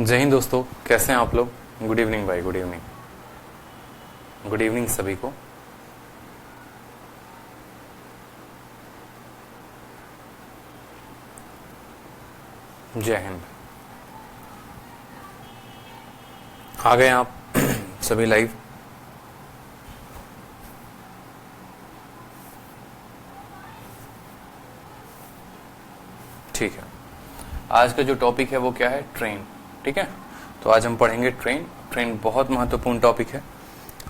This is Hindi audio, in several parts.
जय हिंद दोस्तों, कैसे हैं आप लोग। गुड इवनिंग भाई, गुड इवनिंग, गुड इवनिंग सभी को। जय हिंद। आ गए आप सभी लाइव। ठीक है, आज का जो टॉपिक है वो क्या है, ट्रेन। ठीक है, तो आज हम पढ़ेंगे ट्रेन। ट्रेन बहुत महत्वपूर्ण टॉपिक है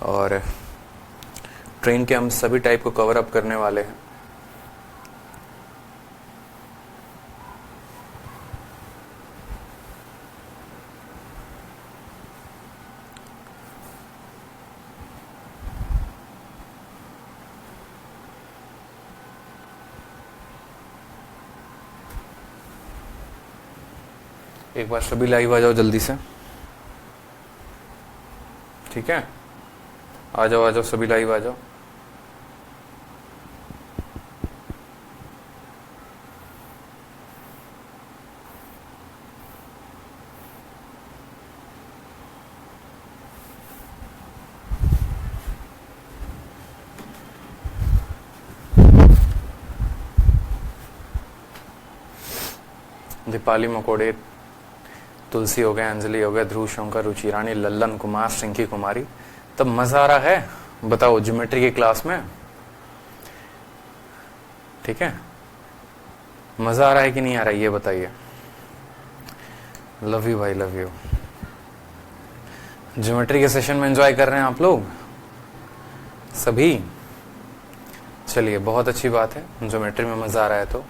और ट्रेन के हम सभी टाइप को कवर अप करने वाले हैं। एक बार सभी लाइव आ जाओ जल्दी से। ठीक है, आ जाओ सभी लाइव आ जाओ। दीपाली मकोड़े, तुलसी हो गए, अंजलि हो गए, ध्रुव शंकर, रुचि रानी, लल्लन कुमार, श्रृंखी कुमारी। तब मजा आ रहा है, बताओ ज्योमेट्री की क्लास में। ठीक है, मजा आ रहा है कि नहीं आ रहा है, ये बताइए। लव यू भाई, लव यू। ज्योमेट्री के सेशन में एंजॉय कर रहे हैं आप लोग सभी। चलिए, बहुत अच्छी बात है, ज्योमेट्री में मजा आ रहा है। तो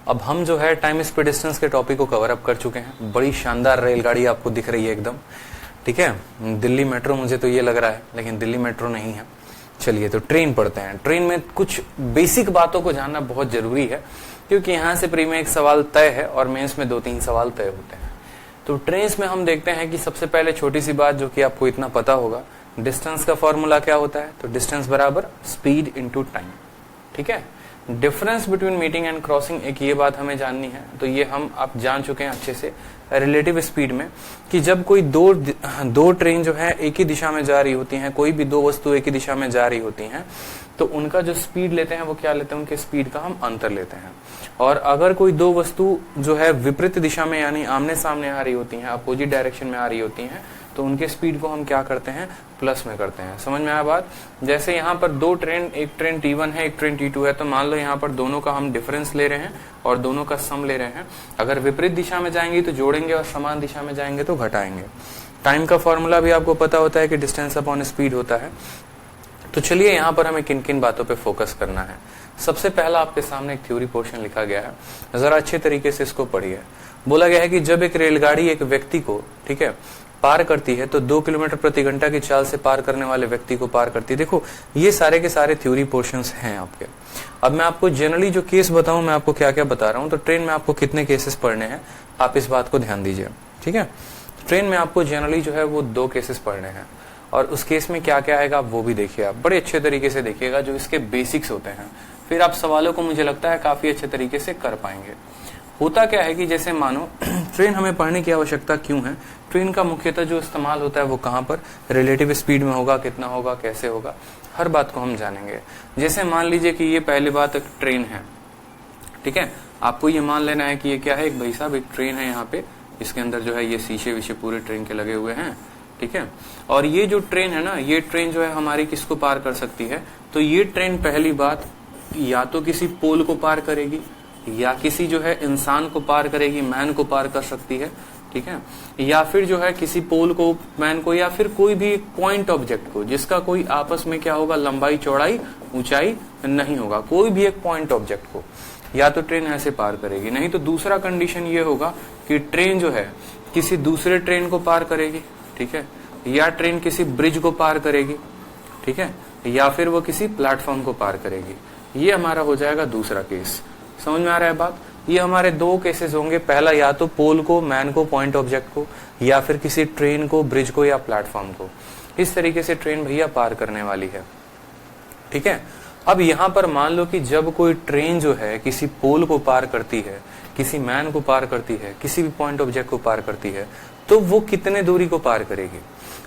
अब हम जो है टाइम स्पीड डिस्टेंस के टॉपिक को कवर अप कर चुके हैं। बड़ी शानदार रेलगाड़ी आपको दिख रही है एकदम। ठीक है, दिल्ली मेट्रो मुझे तो ये लग रहा है, लेकिन दिल्ली मेट्रो नहीं है। चलिए, तो ट्रेन पढ़ते हैं। ट्रेन में कुछ बेसिक बातों को जानना बहुत जरूरी है, क्योंकि यहाँ से प्री में एक सवाल तय है और मेंस में 2-3 सवाल तय होते हैं। तो ट्रेन में हम देखते हैं कि सबसे पहले छोटी सी बात जो कि आपको इतना पता होगा, डिस्टेंस का फॉर्मूला क्या होता है। तो डिस्टेंस बराबर स्पीड इंटू टाइम। ठीक है, difference between meeting and crossing, एक ये बात हमें जाननी है। तो ये हम आप जान चुके हैं अच्छे से रिलेटिव स्पीड में, कि जब कोई दो ट्रेन जो है एक ही दिशा में जा रही होती हैं, कोई भी दो वस्तु एक ही दिशा में जा रही होती हैं, तो उनका जो स्पीड लेते हैं वो क्या लेते हैं, उनके स्पीड का हम अंतर लेते हैं। और अगर कोई दो वस्तु जो है विपरीत दिशा में यानी आमने सामने आ रही होती हैं, अपोजिट डायरेक्शन में आ रही होती हैं, तो उनके स्पीड को हम क्या करते हैं, प्लस में करते हैं। समझ में आया बात। जैसे यहाँ पर दो ट्रेन, एक ट्रेन T1 है, एक ट्रेन T2 है, तो मान लो यहाँ पर दोनों का हम डिफरेंस ले रहे हैं और दोनों का सम ले रहे हैं। अगर विपरीत दिशा में जाएंगे तो जोड़ेंगे और समान दिशा में जाएंगे तो घटाएंगे। टाइम का फॉर्मूला भी आपको पता होता है कि डिस्टेंस अपॉन स्पीड होता है। तो चलिए, यहाँ पर हमें किन किन बातों पे फोकस करना है। सबसे पहला आपके सामने एक थ्योरी पोर्शन लिखा गया है, जरा अच्छे तरीके से इसको पढ़िए। बोला गया है कि जब एक रेलगाड़ी एक व्यक्ति को, ठीक है, पार करती है तो 2 किलोमीटर प्रति घंटा की चाल से पार करने वाले व्यक्ति को पार करती है। देखो, ये सारे के सारे थ्योरी पोर्शंस हैं आपके। अब मैं आपको जनरली जो केस बताऊं, मैं आपको क्या क्या बता रहा हूं। तो ट्रेन में आपको कितने केसेस पढ़ने हैं, आप इस बात को ध्यान दीजिए। ठीक है, ट्रेन में आपको जनरली जो है वो 2 केसेस पढ़ने हैं, और उस केस में क्या क्या आएगा वो भी देखिए। आप बड़े अच्छे तरीके से देखिएगा, जो इसके बेसिक्स होते हैं, फिर आप सवालों को मुझे लगता है काफी अच्छे तरीके से कर पाएंगे। होता क्या है कि जैसे मानो ट्रेन हमें पढ़ने की आवश्यकता क्यों है, ट्रेन का मुख्यतः जो इस्तेमाल होता है वो कहाँ पर, रिलेटिव स्पीड में होगा, कितना होगा, कैसे होगा, हर बात को हम जानेंगे। जैसे मान लीजिए कि ये पहली बात एक ट्रेन है। ठीक है, आपको ये मान लेना है कि ये क्या है, एक भाई साहब एक ट्रेन है यहाँ पे, इसके अंदर जो है ये शीशे विशे पूरे ट्रेन के लगे हुए हैं। ठीक है, और ये जो ट्रेन है ना, ये ट्रेन जो है हमारी किसको पार कर सकती है, तो ये ट्रेन पहली बात या तो किसी पोल को पार करेगी, या किसी जो है इंसान को पार करेगी, मैन को पार कर सकती है। ठीक है, या फिर जो है किसी पोल को, मैन को, या फिर कोई भी पॉइंट ऑब्जेक्ट को जिसका कोई आपस में क्या होगा, लंबाई चौड़ाई ऊंचाई नहीं होगा, कोई भी एक पॉइंट ऑब्जेक्ट को या तो ट्रेन ऐसे पार करेगी। नहीं तो दूसरा कंडीशन ये होगा कि ट्रेन जो है किसी दूसरे ट्रेन को पार करेगी। ठीक है, या ट्रेन किसी ब्रिज को पार करेगी। ठीक है, या फिर वो किसी प्लेटफॉर्म को पार करेगी। ये हमारा हो जाएगा दूसरा केस। समझ में आ रहा है बात। ये हमारे 2 केसेस होंगे, पहला या तो पोल को, मैन को, पॉइंट ऑब्जेक्ट को, या फिर किसी ट्रेन को, ब्रिज को या प्लेटफॉर्म को। इस तरीके से ट्रेन भैया पार करने वाली है। ठीक है, अब यहाँ पर मान लो कि जब कोई ट्रेन जो है किसी पोल को पार करती है, किसी मैन को पार करती है, किसी भी पॉइंट ऑब्जेक्ट को पार करती है, तो वो कितने दूरी को पार करेगी,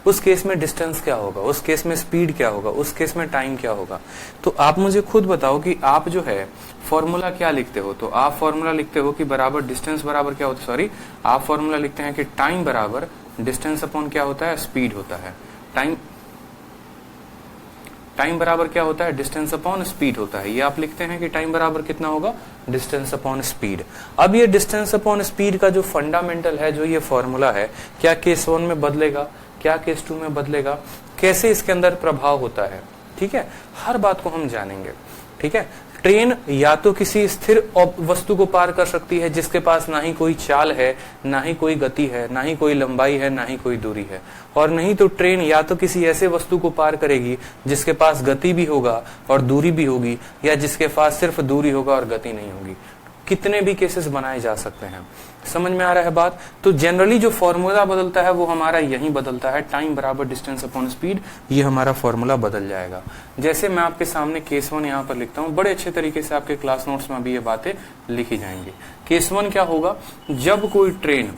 उस केस में डिस्टेंस क्या होगा, उस केस में स्पीड क्या होगा, उस केस में टाइम क्या होगा। तो आप मुझे खुद बताओ कि आप जो है फॉर्मूला क्या लिखते हो। तो आप फॉर्मूला लिखते हो कि बराबर डिस्टेंस बराबर क्या होता है, सॉरी आप फॉर्मूला लिखते हैं कि टाइम बराबर डिस्टेंस अपॉन क्या होता है, स्पीड होता है। टाइम बराबर क्या होता है, डिस्टेंस अपॉन स्पीड होता है। ये आप लिखते हैं कि टाइम बराबर कितना होगा, डिस्टेंस अपॉन स्पीड। अब ये डिस्टेंस अपॉन स्पीड का जो फंडामेंटल है, जो ये फॉर्मूला है, क्या केस 1 में बदलेगा, क्या केस 2 में बदलेगा, कैसे इसके अंदर प्रभाव होता है, ठीक है, हर बात को हम जानेंगे। ठीक है, ट्रेन या तो किसी स्थिर वस्तु को पार कर सकती है जिसके पास ना ही कोई चाल है, ना ही कोई गति है, ना ही कोई लंबाई है, ना ही कोई दूरी है, और नहीं तो ट्रेन या तो किसी ऐसे वस्तु को पार करेगी जिसके पास गति भी होगा और दूरी भी होगी, या जिसके पास सिर्फ दूरी होगा और गति नहीं होगी। कितने भी केसेस बनाए जा सकते हैं। समझ में आ रहा है बात। तो जनरली जो फॉर्मूला बदलता है वो हमारा यही बदलता है, टाइम बराबर डिस्टेंस अपॉन स्पीड, ये हमारा फॉर्मूला बदल जाएगा। जैसे मैं आपके सामने केस 1 यहाँ पर लिखता हूँ, बड़े अच्छे तरीके से आपके क्लास नोट्स में भी ये बातें लिखी जाएंगी। केस 1 क्या होगा, जब कोई train,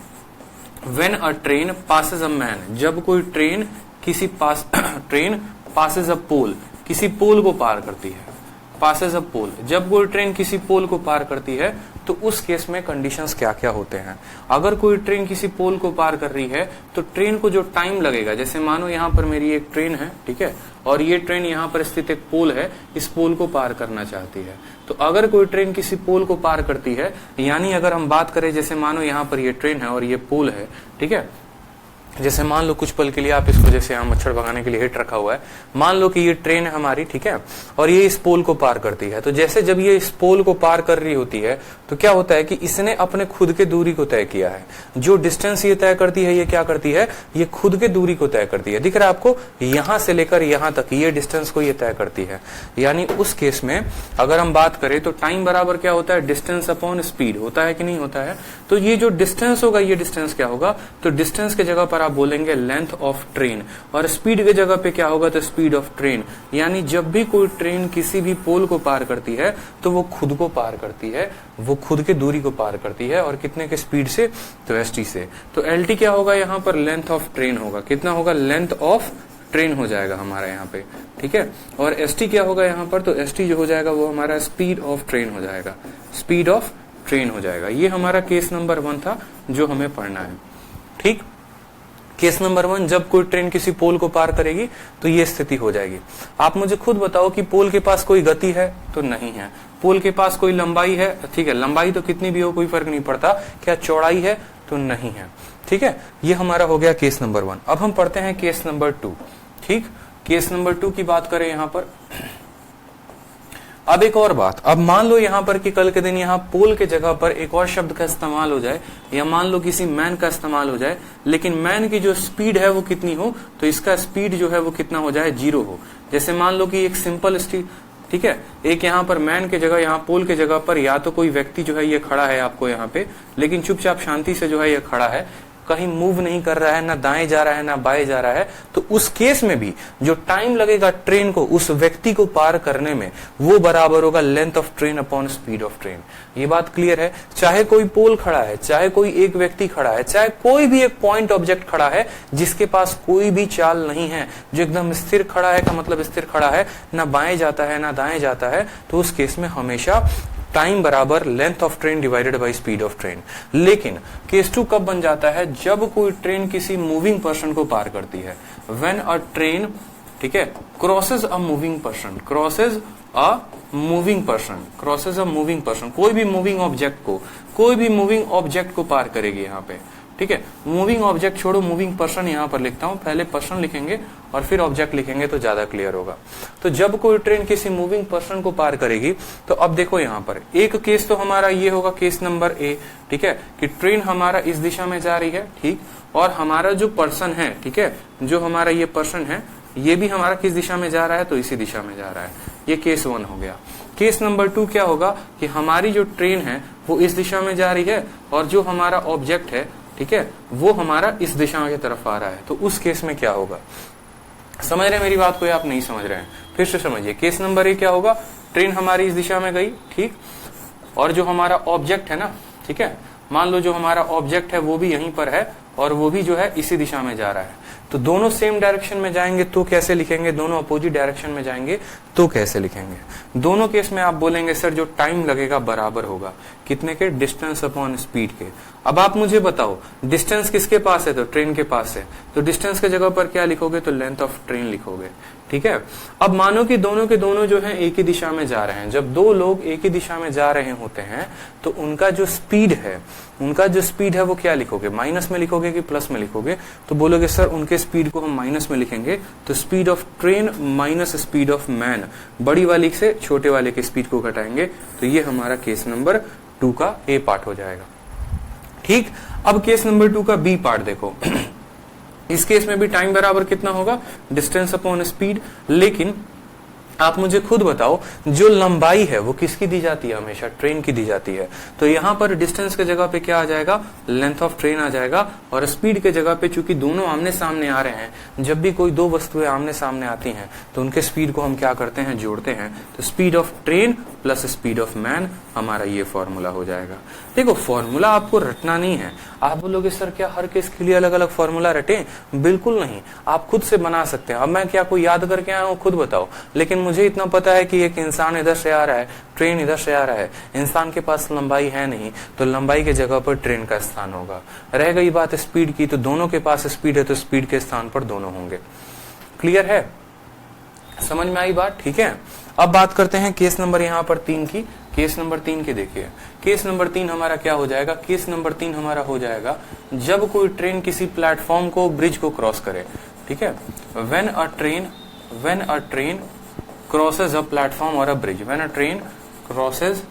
when a train passes a man, जब कोई ट्रेन किसी ट्रेन पासेस अ पोल, किसी पोल को पार करती है, पासेस अ पोल, जब कोई ट्रेन किसी पोल को पार करती है तो उस केस में कंडीशंस क्या क्या होते हैं। अगर कोई ट्रेन किसी पोल को पार कर रही है तो ट्रेन को जो टाइम लगेगा, जैसे मानो यहाँ पर मेरी एक ट्रेन है, ठीक है, और ये ट्रेन यहाँ पर स्थित एक पोल है, इस पोल को पार करना चाहती है। तो अगर कोई ट्रेन किसी पोल को पार करती है, यानी अगर हम बात करें, जैसे मानो यहाँ पर ये ट्रेन है और ये पोल है, ठीक है, जैसे मान लो कुछ पल के लिए आप इसको, जैसे यहाँ मच्छर भगाने के लिए हिट रखा हुआ है, मान लो कि ये ट्रेन है हमारी, ठीक है, और ये इस पोल को पार करती है। तो जैसे जब ये इस पोल को पार कर रही होती है तो क्या होता है कि इसने अपने खुद के दूरी को तय किया है। जो डिस्टेंस ये तय करती है, ये क्या करती है, ये खुद के दूरी को तय करती है। दिख रहा है आपको, यहां से लेकर यहां तक ये डिस्टेंस को ये तय करती है। यानी उस केस में अगर हम बात करें तो टाइम बराबर क्या होता है, डिस्टेंस अपॉन स्पीड होता है कि नहीं होता है। तो ये जो डिस्टेंस होगा, ये डिस्टेंस क्या होगा, तो डिस्टेंस के जगह पर आप बोलेंगे लेंथ ऑफ ट्रेन, और स्पीड के जगह पे क्या होगा, तो स्पीड ऑफ ट्रेन। यानी जब भी कोई ट्रेन किसी भी पोल को पार करती है तो वो खुद को पार करती है, वो खुद के दूरी को पार करती है, और कितने के स्पीड से, तो एसटी से। तो एलटी क्या होगा, यहाँ पर लेंथ ऑफ ट्रेन होगा, कितना होगा, लेंथ ऑफ ट्रेन हो जाएगा हमारा यहाँ पे, ठीक है। और एसटी क्या होगा यहाँ पर, तो एसटी जो हो जाएगा वो हमारा स्पीड ऑफ ट्रेन हो जाएगा, स्पीड ऑफ ट्रेन हो जाएगा। ये हमारा केस नंबर 1 था जो हमें पढ़ना है, ठीक। केस नंबर 1, जब कोई ट्रेन किसी पोल को पार करेगी तो ये स्थिति हो जाएगी। आप मुझे खुद बताओ कि पोल के पास कोई गति है, तो नहीं है। पोल के पास कोई लंबाई है, ठीक है, लंबाई तो कितनी भी हो कोई फर्क नहीं पड़ता। क्या चौड़ाई है, तो नहीं है, ठीक है। ये हमारा हो गया केस नंबर 1। अब हम पढ़ते हैं केस नंबर 2, ठीक। केस नंबर 2 की बात करें यहां पर। अब एक और बात, अब मान लो यहां पर कि कल के दिन यहां पोल के जगह पर एक और शब्द का इस्तेमाल हो जाए, या मान लो किसी मैन का इस्तेमाल हो जाए, लेकिन मैन की जो स्पीड है वो कितनी हो, तो इसका स्पीड जो है वो कितना हो जाए, 0 हो। जैसे मान लो कि एक सिंपल स्ट्रीट, ठीक है, एक यहाँ पर मैन के जगह, यहाँ पोल के जगह पर या तो कोई व्यक्ति जो है ये खड़ा है आपको यहाँ पे, लेकिन चुपचाप शांति से जो है ये खड़ा है, कहीं मूव नहीं कर रहा है, ना दाएं जा रहा है ना बाएं जा रहा है। तो उस केस में भी जो टाइम लगेगा ट्रेन को उस व्यक्ति को पार करने में, वो बराबर होगा length of train upon speed of train. ये बात क्लियर है। चाहे कोई पोल खड़ा है, चाहे कोई एक व्यक्ति खड़ा है, चाहे कोई भी एक पॉइंट ऑब्जेक्ट खड़ा है जिसके पास कोई भी चाल नहीं है, जो एकदम स्थिर खड़ा है, का मतलब स्थिर खड़ा है, ना बाएं जाता है ना दाएं जाता है, तो उस केस में हमेशा टाइम बराबर length of train divided by speed of train. लेकिन केस 2 कब बन जाता है, जब कोई ट्रेन किसी मूविंग पर्सन को पार करती है। व्हेन अ ट्रेन, ठीक है, crosses a moving person, crosses a moving person, crosses a moving person, कोई भी मूविंग ऑब्जेक्ट को, कोई भी मूविंग ऑब्जेक्ट को पार करेगी यहाँ पे, ठीक है। मूविंग ऑब्जेक्ट छोड़ो, मूविंग पर्सन यहां पर लिखता हूं, पहले पर्सन लिखेंगे और फिर ऑब्जेक्ट लिखेंगे तो ज्यादा क्लियर होगा। तो जब कोई ट्रेन किसी मूविंग पर्सन को पार करेगी, तो अब देखो यहां पर एक केस तो हमारा ये होगा, केस नंबर ए, ठीक है, कि ट्रेन हमारा इस दिशा में जा रही है, ठीक, और हमारा जो पर्सन है, ठीक है, जो हमारा ये पर्सन है, ये भी हमारा किस दिशा में जा रहा है, तो इसी दिशा में जा रहा है। ये केस 1 हो गया। केस नंबर 2 क्या होगा कि हमारी जो ट्रेन है वो इस दिशा में जा रही है, और जो हमारा ऑब्जेक्ट है, ठीक है, वो हमारा इस दिशा की तरफ आ रहा है। तो उस केस में क्या होगा, समझ रहे हैं मेरी बात को, या आप नहीं समझ रहे हैं, फिर से समझिए। केस नंबर 1 क्या होगा, ट्रेन हमारी इस दिशा में गई, ठीक, और जो हमारा ऑब्जेक्ट है ना, ठीक है, मान लो जो हमारा ऑब्जेक्ट है वो भी यहीं पर है, और वो भी जो है इसी दिशा में जा रहा है, तो दोनों सेम डायरेक्शन में जाएंगे तो कैसे लिखेंगे, दोनों अपोजिट डायरेक्शन में जाएंगे तो कैसे लिखेंगे। दोनों केस में आप बोलेंगे सर जो टाइम लगेगा बराबर होगा कितने के, डिस्टेंस अपॉन स्पीड के। अब आप मुझे बताओ डिस्टेंस किसके पास है, तो ट्रेन के पास है, तो डिस्टेंस के जगह पर क्या लिखोगे, तो लेंथ ऑफ ट्रेन लिखोगे, ठीक है। अब मानो कि दोनों के दोनों जो है एक ही दिशा में जा रहे हैं, जब दो लोग एक ही दिशा में जा रहे होते हैं तो उनका जो स्पीड है वो क्या लिखोगे, माइनस में लिखोगे कि प्लस में लिखोगे, तो बोलोगे सर उनके स्पीड को हम माइनस में लिखेंगे, तो speed of train minus speed of man, बड़ी वाली से छोटे वाले के स्पीड को घटाएंगे, तो ये हमारा केस नंबर 2 का ए पार्ट हो जाएगा, ठीक। अब केस नंबर 2 का बी पार्ट देखो इस केस में भी टाइम बराबर कितना होगा, डिस्टेंस अपॉन स्पीड, लेकिन आप मुझे खुद बताओ जो लंबाई है वो किसकी दी जाती है, हमेशा ट्रेन की दी जाती है, तो यहां पर डिस्टेंस के जगह पे क्या आ जाएगा, लेंथ ऑफ ट्रेन आ जाएगा, और स्पीड के जगह पे चूंकि दोनों आमने सामने आ रहे हैं, जब भी कोई दो वस्तुएं आमने सामने आती हैं तो उनके स्पीड को हम क्या करते हैं, जोड़ते हैं, तो speed of train plus speed of man, हमारा ये फॉर्मूला हो जाएगा। देखो फॉर्मूला आपको रटना नहीं है, आप बोलोगे सर क्या हर केस के लिए अलग अलग फॉर्मूला रटे, बिल्कुल नहीं, आप खुद से बना सकते हैं। अब मैं क्या कोई याद करके आया हूं खुद बताओ, लेकिन मुझे इतना पता है कि एक इंसान इधर से आ रहा है, ट्रेन इधर से आ रहा है, इंसान के पास लंबाई है नहीं, तो लंबाई के जगह पर ट्रेन का स्थान होगा। रह गई बात स्पीड की, तो दोनों के पास स्पीड है तो स्पीड के स्थान पर दोनों होंगे। क्लियर है, समझ में आई बात, ठीक है। अब बात करते हैं केस नंबर यहाँ पर 3 की। केस नंबर 3 की देखिए, केस नंबर 3 हमारा क्या हो जाएगा, केस नंबर 3 हमारा हो जाएगा जब कोई ट्रेन किसी प्लेटफॉर्म को, ब्रिज को क्रॉस करे, ठीक है। When a train crosses a platform और a bridge, when a train crosses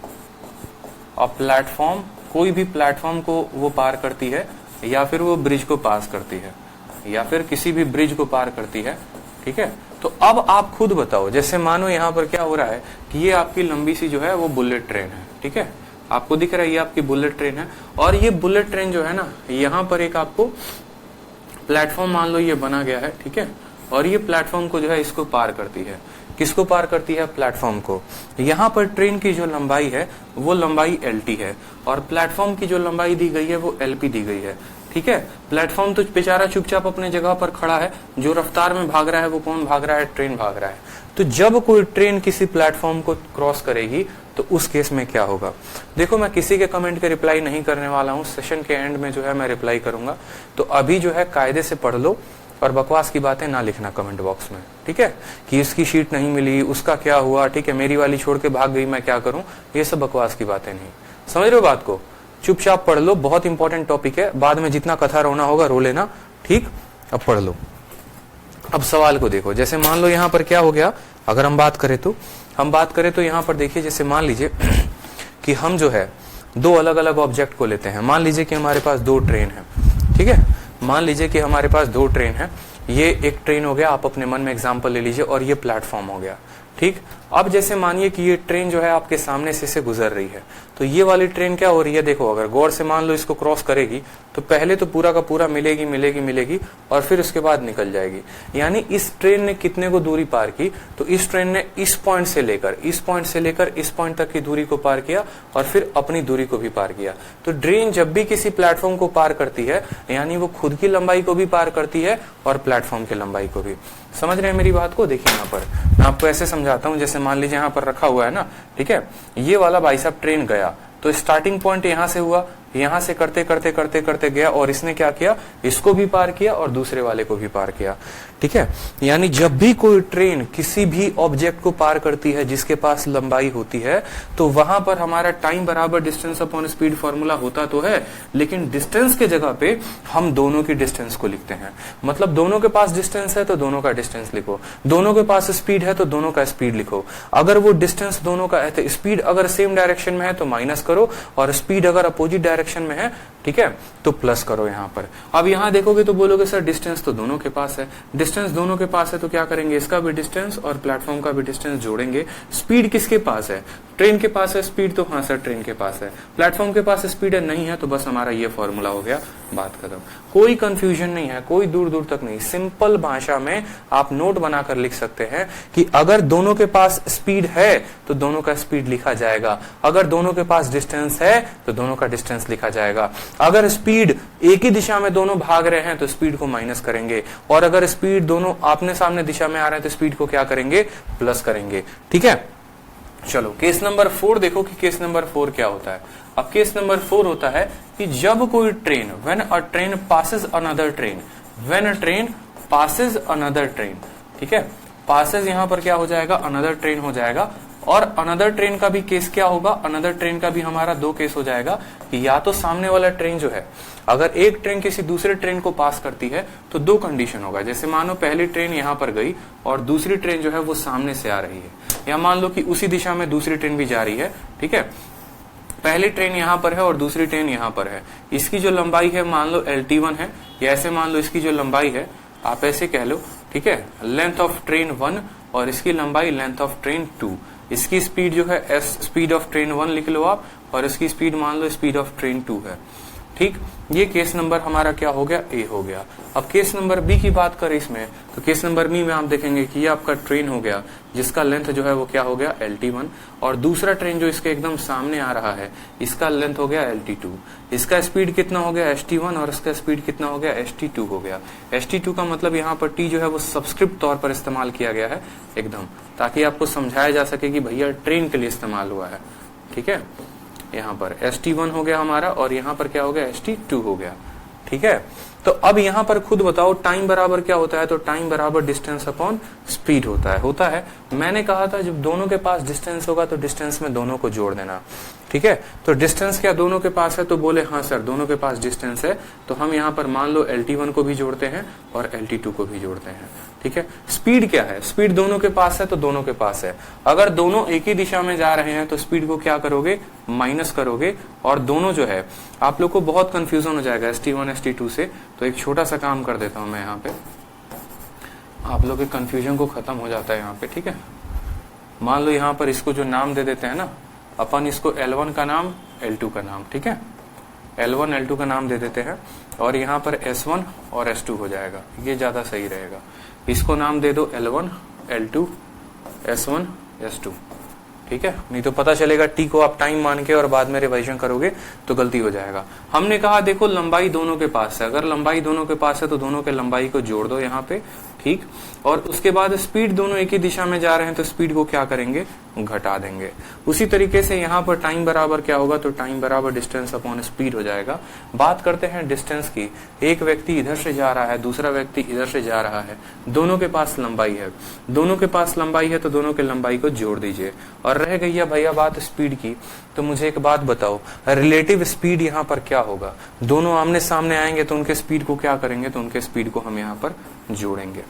a platform, कोई भी प्लेटफॉर्म को वो पार करती है, या फिर वो ब्रिज को पास करती है, या फिर किसी भी ब्रिज को पार करती है, ठीक है। तो अब आप खुद बताओ, जैसे मानो यहाँ पर क्या हो रहा है कि ये आपकी लंबी सी जो है वो बुलेट ट्रेन है, ठीक है, आपको दिख रहा है ये आपकी बुलेट ट्रेन है, और ये बुलेट ट्रेन जो है ना, यहाँ पर एक आपको प्लेटफॉर्म मान लो ये बना गया है, ठीक है, और ये प्लेटफॉर्म को जो है इसको पार करती है, किसको पार करती है, प्लेटफॉर्म को। यहाँ पर ट्रेन की जो लंबाई है वो लंबाई LT है, और प्लेटफॉर्म की जो लंबाई दी गई है वो LP दी गई है, ठीक है। प्लेटफॉर्म तो बेचारा चुपचाप अपने जगह पर खड़ा है, जो रफ्तार में भाग रहा है वो कौन भाग रहा है, ट्रेन भाग रहा है। तो जब कोई ट्रेन किसी प्लेटफॉर्म को क्रॉस करेगी तो उस केस में क्या होगा, देखो मैं किसी के कमेंट के रिप्लाई नहीं करने वाला हूं, सेशन के एंड में जो है मैं रिप्लाई करूंगा, तो अभी जो है कायदे से पढ़ लो, और बकवास की बातें ना लिखना कमेंट बॉक्स में, ठीक है, कि इसकी शीट नहीं मिली, उसका क्या हुआ, ठीक है, मेरी वाली छोड़ के भाग गई, मैं क्या करूं, ये सब बकवास की बातें नहीं। समझ रहे हो बात को, चुपचाप पढ़ लो, बहुत इंपॉर्टेंट टॉपिक है, बाद में जितना कथा रोना होगा रो लेना, ठीक। अब पढ़ लो। अब सवाल को देखो, जैसे मान लो यहाँ पर क्या हो गया, अगर हम बात करें तो यहाँ पर देखिए, जैसे मान लीजिए कि हम जो है दो अलग अलग ऑब्जेक्ट को लेते हैं, मान लीजिए कि हमारे पास 2 ट्रेन है, ठीक है, मान लीजिए कि हमारे पास 2 ट्रेन है, ये एक ट्रेन हो गया, आप अपने मन में एग्जाम्पल ले लीजिए, और ये प्लेटफॉर्म हो गया, ठीक। अब जैसे मानिए कि ये ट्रेन जो है आपके सामने से गुजर रही है, तो ये वाली ट्रेन क्या हो रही है, देखो अगर गौर से मान लो इसको क्रॉस करेगी तो पहले तो पूरा का पूरा मिलेगी और फिर उसके बाद निकल जाएगी। यानी इस ट्रेन ने कितने को दूरी पार की, तो इस ट्रेन ने इस पॉइंट से लेकर इस पॉइंट तक की दूरी को पार किया और फिर अपनी दूरी को भी पार किया। तो ट्रेन जब भी किसी प्लेटफॉर्म को पार करती है यानी वो खुद की लंबाई को भी पार करती है और प्लेटफॉर्म की लंबाई को भी। समझ रहे हैं मेरी बात को? देखिए यहाँ पर मैं आपको ऐसे समझाता हूँ, जैसे मान लीजिए यहाँ पर रखा हुआ है ना, ठीक है, ये वाला भाई साहब ट्रेन गया तो स्टार्टिंग पॉइंट यहां से हुआ, यहां से करते गया और इसने क्या किया, इसको भी पार किया और दूसरे वाले को भी पार किया, ठीक है। यानी जब भी कोई ट्रेन किसी भी ऑब्जेक्ट को पार करती है जिसके पास लंबाई होती है तो वहां पर हमारा टाइम बराबर डिस्टेंस अपॉन स्पीड फॉर्मूला होता तो है, लेकिन डिस्टेंस के जगह पे हम दोनों की डिस्टेंस को लिखते हैं। मतलब दोनों के पास डिस्टेंस है तो दोनों का डिस्टेंस लिखो, दोनों के पास स्पीड है तो दोनों का स्पीड लिखो। अगर वो डिस्टेंस दोनों का है तो स्पीड अगर सेम डायरेक्शन में है तो माइनस करो और स्पीड अगर अपोजिट डायरेक्शन में है, ठीक है, तो प्लस करो यहाँ पर। अब यहाँ देखोगे तो बोलोगे सर डिस्टेंस तो दोनों के पास है, डिस्टेंस दोनों के पास है तो क्या करेंगे, इसका भी डिस्टेंस और प्लेटफॉर्म का भी डिस्टेंस जोड़ेंगे। स्पीड किसके पास है, ट्रेन के पास है स्पीड, तो हाँ सर ट्रेन के पास है। प्लेटफॉर्म के पास स्पीड है, नहीं है, तो बस हमारा ये फॉर्मूला हो गया, बात खत्म। कोई कंफ्यूजन नहीं है, कोई दूर दूर तक नहीं। सिंपल भाषा में आप नोट बनाकर लिख सकते हैं कि अगर दोनों के पास स्पीड है तो दोनों का स्पीड लिखा जाएगा, अगर दोनों के पास डिस्टेंस है तो दोनों का डिस्टेंस लिखा जाएगा। अगर स्पीड एक ही दिशा में दोनों भाग रहे हैं तो स्पीड को माइनस करेंगे, और अगर स्पीड दोनों आमने सामने दिशा में आ रहे हैं तो स्पीड को क्या करेंगे, प्लस करेंगे। ठीक है, चलो केस नंबर 4 देखो कि केस नंबर 4 क्या होता है। अब केस नंबर 4 होता है कि जब कोई train, when a train passes another train, when a train passes another train, ठीक है, पासेस यहां पर क्या हो जाएगा, अनदर ट्रेन हो जाएगा। और अनदर ट्रेन का भी केस क्या होगा, अनदर ट्रेन का भी हमारा दो केस हो जाएगा कि या तो सामने वाला ट्रेन जो है, अगर एक ट्रेन किसी दूसरे ट्रेन को पास करती है तो दो कंडीशन होगा। जैसे मान लो पहली ट्रेन यहां पर गई और दूसरी ट्रेन जो है वो सामने से आ रही है, या मान लो कि उसी दिशा में दूसरी ट्रेन भी जा रही है। ठीक है, पहली ट्रेन यहां पर है और दूसरी ट्रेन यहां पर है, इसकी जो लंबाई है मान लो LT1 है, या ऐसे मान लो इसकी जो लंबाई है आप ऐसे कह लो, ठीक है, लेंथ ऑफ ट्रेन 1 और इसकी लंबाई लेंथ ऑफ ट्रेन 2। इसकी स्पीड जो है एस स्पीड ऑफ ट्रेन 1 लिख लो आप, और इसकी स्पीड मान लो स्पीड ऑफ ट्रेन 2 है। ठीक, ये केस नंबर हमारा क्या हो गया, ए हो गया। अब केस नंबर बी की बात करें इसमें, तो केस नंबर बी में आप देखेंगे कि ये आपका ट्रेन हो गया जिसका लेंथ जो है वो क्या हो गया, LT1, और दूसरा ट्रेन जो इसके एकदम सामने आ रहा है इसका लेंथ हो गया LT2। इसका स्पीड कितना हो गया, ST1, और इसका स्पीड कितना हो गया, ST2 हो गया। ST2 का मतलब यहाँ पर टी जो है वो सब्सक्रिप्ट तौर पर इस्तेमाल किया गया है एकदम, ताकि आपको समझाया जा सके कि भैया ट्रेन के लिए इस्तेमाल हुआ है। ठीक है, यहाँ पर ST1 हो गया हमारा, और यहाँ पर क्या हो गया, ST2 हो गया। ठीक है, तो अब यहाँ पर खुद बताओ टाइम बराबर क्या होता है, तो टाइम बराबर डिस्टेंस अपॉन स्पीड होता है। मैंने कहा था जब दोनों के पास डिस्टेंस होगा तो डिस्टेंस में दोनों को जोड़ देना। ठीक है, तो डिस्टेंस क्या दोनों के पास है, तो बोले हाँ सर दोनों के पास डिस्टेंस है, तो हम यहाँ पर मान लो LT1 को भी जोड़ते हैं और LT2 को भी जोड़ते हैं। ठीक है, स्पीड क्या है, स्पीड दोनों के पास है तो दोनों के पास है। अगर दोनों एक ही दिशा में जा रहे हैं तो स्पीड को क्या करोगे, माइनस करोगे, और दोनों जो है आप लोग को बहुत कंफ्यूजन हो जाएगा ST1 ST2 से। तो एक छोटा सा काम कर देता हूं मैं यहाँ पे, आप लोग के कंफ्यूजन को खत्म हो जाता है यहाँ पे। ठीक है, मान लो यहाँ पर इसको जो नाम दे देते हैं ना अपन, इसको L1 का नाम, L2 का नाम। ठीक है, L1 L2 का नाम दे देते हैं, और यहाँ पर S1 और S2 हो जाएगा, ये ज्यादा सही रहेगा। इसको नाम दे दो L1 L2 S1 S2। ठीक है, नहीं तो पता चलेगा टी को आप टाइम मान के और बाद में रिवाइजन करोगे तो गलती हो जाएगा। हमने कहा देखो लंबाई दोनों के पास है, अगर लंबाई दोनों के पास है तो दोनों के लंबाई को जोड़ दो यहाँ पे। ठीक, और उसके बाद स्पीड दोनों एक ही दिशा में जा रहे हैं तो स्पीड को क्या करेंगे, घटा देंगे। उसी तरीके से यहाँ पर टाइम बराबर क्या होगा, तो टाइम बराबर डिस्टेंस अपॉन स्पीड हो जाएगा। बात करते हैं डिस्टेंस की, एक व्यक्ति इधर से जा रहा है, दूसरा व्यक्ति इधर से जा रहा है, दोनों के पास लंबाई है, दोनों के पास लंबाई है तो दोनों के लंबाई को जोड़ दीजिए। और रह गई है भैया बात स्पीड की, तो मुझे एक बात बताओ, रिलेटिव स्पीड यहाँ पर क्या होगा, दोनों आमने सामने आएंगे तो उनके स्पीड को क्या करेंगे, तो उनके स्पीड को हम यहाँ पर जोड़ेंगे।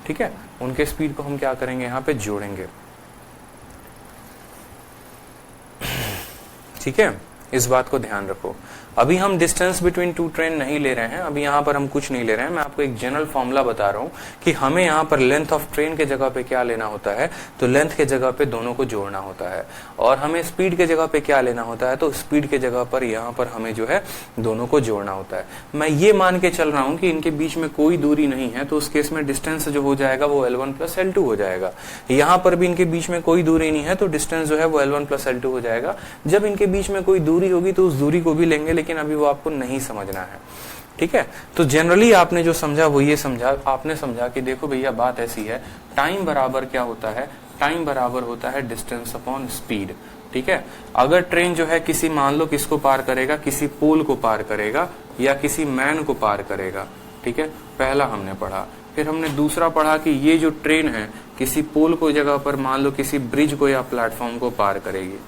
ठीक है, उनके स्पीड को हम क्या करेंगे, यहाँ पे जोड़ेंगे। ठीक है, इस बात को ध्यान रखो। अभी हम डिस्टेंस बिटवीन टू ट्रेन नहीं ले रहे हैं, अभी यहाँ पर हम कुछ नहीं ले रहे हैं। मैं आपको एक जनरल फॉर्मूला बता रहा हूँ कि हमें यहाँ पर लेंथ ऑफ ट्रेन के जगह पे क्या लेना होता है, तो लेंथ के जगह पे दोनों को जोड़ना होता है। और हमें स्पीड के जगह पे क्या लेना होता है, तो स्पीड के जगह पर यहाँ पर हमें जो है दोनों को जोड़ना होता है। मैं ये मान के चल रहा हूँ कि इनके बीच में कोई दूरी नहीं है, तो उस केस में डिस्टेंस जो हो जाएगा वो L1 प्लस L2 हो जाएगा। यहाँ पर भी इनके बीच में कोई दूरी नहीं है तो डिस्टेंस जो है वो L1 प्लस L2 हो जाएगा। जब इनके बीच में कोई दूरी होगी तो उस दूरी को भी लेंगे, लेकिन अभी वो आपको नहीं समझना है। ठीक है, तो जनरली आपने जो समझा वो ये समझा, आपने समझा कि देखो भैया बात ऐसी है, टाइम बराबर क्या होता है, टाइम बराबर होता है डिस्टेंस अपॉन स्पीड। ठीक है, अगर ट्रेन जो है किसी, मान लो किसको पार करेगा, किसी पोल को पार करेगा या किसी मैन को पार करेगा। ठीक है, पहला हमने पढ़ा, फिर हमने दूसरा पढ़ा कि ये जो ट्रेन है किसी पोल को जगह पर मान लो किसी ब्रिज को या प्लेटफॉर्म को पार करेगी।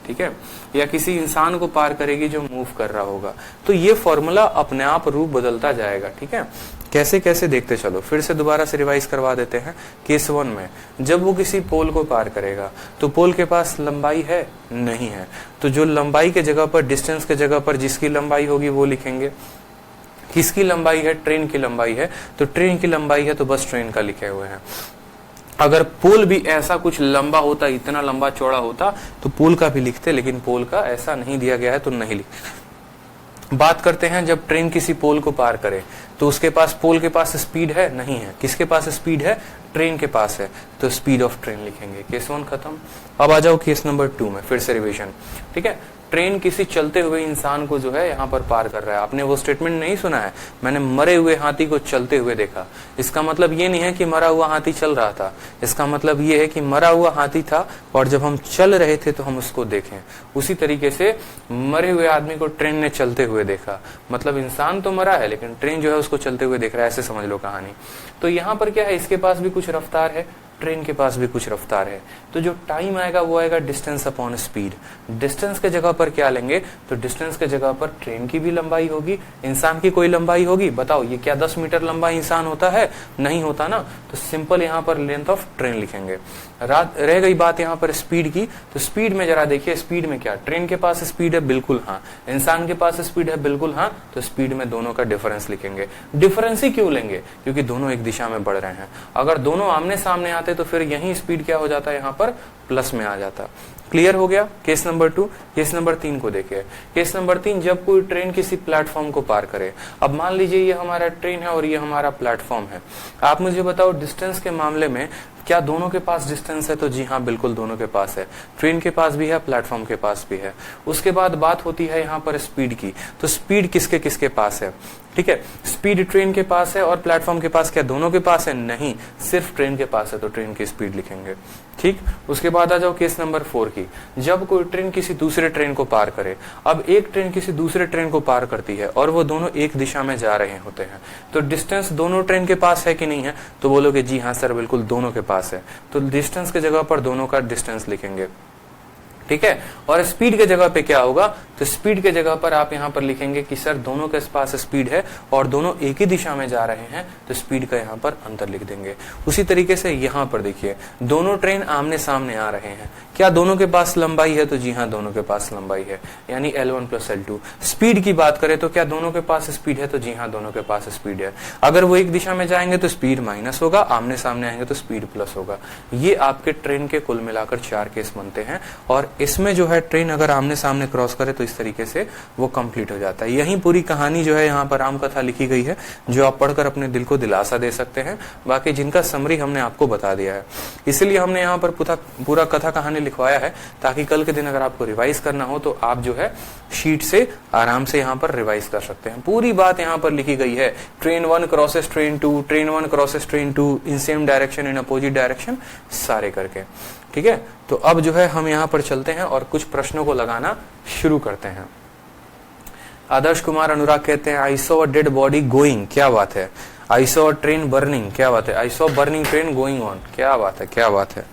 ठीक है, या किसी इंसान को पार करेगी जो मूव कर रहा होगा। तो ये फॉर्मूला अपने आप रूप बदलता जाएगा। ठीक है, कैसे कैसे देखते चलो, फिर से दोबारा से रिवाइज करवा देते हैं। केस 1 में जब वो किसी पोल को पार करेगा तो पोल के पास लंबाई है, नहीं है, तो जो लंबाई के जगह पर, डिस्टेंस के जगह पर जिसकी लंबाई होगी वो लिखेंगे। किसकी लंबाई है, ट्रेन की लंबाई है, तो ट्रेन की लंबाई है तो बस ट्रेन का लिखे हुए हैं। अगर पोल भी ऐसा कुछ लंबा होता, इतना लंबा चौड़ा होता तो पोल का भी लिखते, लेकिन पोल का ऐसा नहीं दिया गया है तो नहीं लिखते। बात करते हैं जब ट्रेन किसी पोल को पार करे तो उसके पास, पोल के पास स्पीड है, नहीं है, किसके पास स्पीड है, ट्रेन के पास है, तो स्पीड ऑफ ट्रेन लिखेंगे। केस 1 खत्म। अब आ जाओ केस नंबर 2 में, फिर से रिवीजन। ठीक है, ट्रेन किसी चलते हुए इंसान को जो है यहाँ पर पार कर रहा है। आपने वो स्टेटमेंट नहीं सुना है, मैंने मरे हुए हाथी को चलते हुए देखा। इसका मतलब ये नहीं है कि मरा हुआ हाथी चल रहा था, इसका मतलब ये है कि मरा हुआ हाथी था और जब हम चल रहे थे तो हम उसको देखें। उसी तरीके से मरे हुए आदमी को ट्रेन ने चलते हुए देखा, मतलब इंसान तो मरा है लेकिन ट्रेन जो है उसको चलते हुए देख रहा है, ऐसे समझ लो कहानी। तो यहाँ पर क्या है, इसके पास भी कुछ रफ्तार है, ट्रेन के पास भी कुछ रफ्तार है। तो जो टाइम आएगा वो आएगा डिस्टेंस अपॉन स्पीड। डिस्टेंस के जगह पर क्या लेंगे, तो डिस्टेंस के जगह पर ट्रेन की भी लंबाई होगी, इंसान की कोई लंबाई होगी। बताओ ये क्या 10 मीटर लंबा इंसान होता है? नहीं होता ना। तो सिंपल यहाँ पर लेंथ ऑफ ट्रेन लिखेंगे। रह गई बात यहाँ पर स्पीड की, तो स्पीड में जरा देखिए, स्पीड में क्या ट्रेन के पास स्पीड है? बिल्कुल हाँ। इंसान के पास स्पीड है? बिल्कुल हाँ। तो स्पीड में दोनों का डिफरेंस लिखेंगे। डिफरेंस ही क्यों लेंगे? क्योंकि दोनों एक दिशा में बढ़ रहे हैं। अगर दोनों आमने सामने आते तो फिर यही स्पीड क्या हो जाता है, यहाँ पर प्लस में आ जाता। क्लियर हो गया केस नंबर 2। केस नंबर 3 को देखिए। केस नंबर 3, जब कोई ट्रेन किसी प्लेटफॉर्म को पार करे। अब मान लीजिए ये हमारा ट्रेन है और ये हमारा प्लेटफॉर्म है। आप मुझे बताओ डिस्टेंस के मामले में क्या दोनों के पास डिस्टेंस है? तो जी हाँ, बिल्कुल दोनों के पास है। ट्रेन के पास भी है, प्लेटफॉर्म के पास भी है। उसके बाद बात होती है यहाँ पर स्पीड की। तो स्पीड किसके किसके पास है? ठीक है, स्पीड ट्रेन के पास है और प्लेटफॉर्म के पास। क्या दोनों के पास है? नहीं, सिर्फ ट्रेन के पास है, तो ट्रेन की स्पीड लिखेंगे। ठीक, उसके बाद आ जाओ केस नंबर 4 की। जब कोई ट्रेन किसी दूसरे ट्रेन को पार करे। अब एक ट्रेन किसी दूसरे ट्रेन को पार करती है और वो दोनों एक दिशा में जा रहे होते हैं, तो डिस्टेंस दोनों ट्रेन के पास है कि नहीं है? तो बोलोगे जी हाँ सर, बिल्कुल दोनों के पास है। तो डिस्टेंस के जगह पर दोनों का डिस्टेंस लिखेंगे। ठीक है, और स्पीड के जगह पे क्या होगा? तो स्पीड के जगह पर आप यहाँ पर लिखेंगे कि सर दोनों के पास स्पीड है और दोनों एक ही दिशा में जा रहे हैं, तो स्पीड का यहाँ पर अंतर लिख देंगे। उसी तरीके से यहाँ पर देखिए, दोनों ट्रेन आमने सामने आ रहे हैं। क्या दोनों के पास लंबाई है? तो जी हाँ, दोनों के पास लंबाई है, यानी L1 + L2। स्पीड की बात करें तो क्या दोनों के पास स्पीड है? तो जी हाँ, दोनों के पास स्पीड है। अगर वो एक दिशा में जाएंगे तो स्पीड माइनस होगा, आमने सामने आएंगे तो स्पीड प्लस होगा। ये आपके ट्रेन के कुल मिलाकर 4 केस बनते हैं और इसमें जो है ट्रेन अगर आमने सामने क्रॉस करे तो इस तरीके से वो कंप्लीट हो जाता है। यही पूरी कहानी जो है यहाँ पर राम कथा लिखी गई है, जो आप पढ़कर अपने दिल को दिलासा दे सकते हैं। बाकी जिनका समरी हमने आपको बता दिया है, इसीलिए हमने यहाँ पर पूरा कथा कहानी लिखवाया है, ताकि कल के दिन अगर आपको रिवाइज करना हो तो आप जो है शीट से आराम से यहाँ पर रिवाइज कर सकते हैं। पूरी बात यहाँ पर लिखी गई है। Train 1 crosses train 2, train 1 crosses train 2 in same direction, in opposite direction, सारे करके। ठीक है, तो अब जो है हम यहाँ पर चलते हैं और कुछ प्रश्नों को लगाना शुरू करते हैं। आदर्श कुमार अनुराग कहते हैं I saw a dead body going, क्या बात है। I saw a train burning, क्या बात है। I saw burning train going on, क्या बात है, क्या बात है।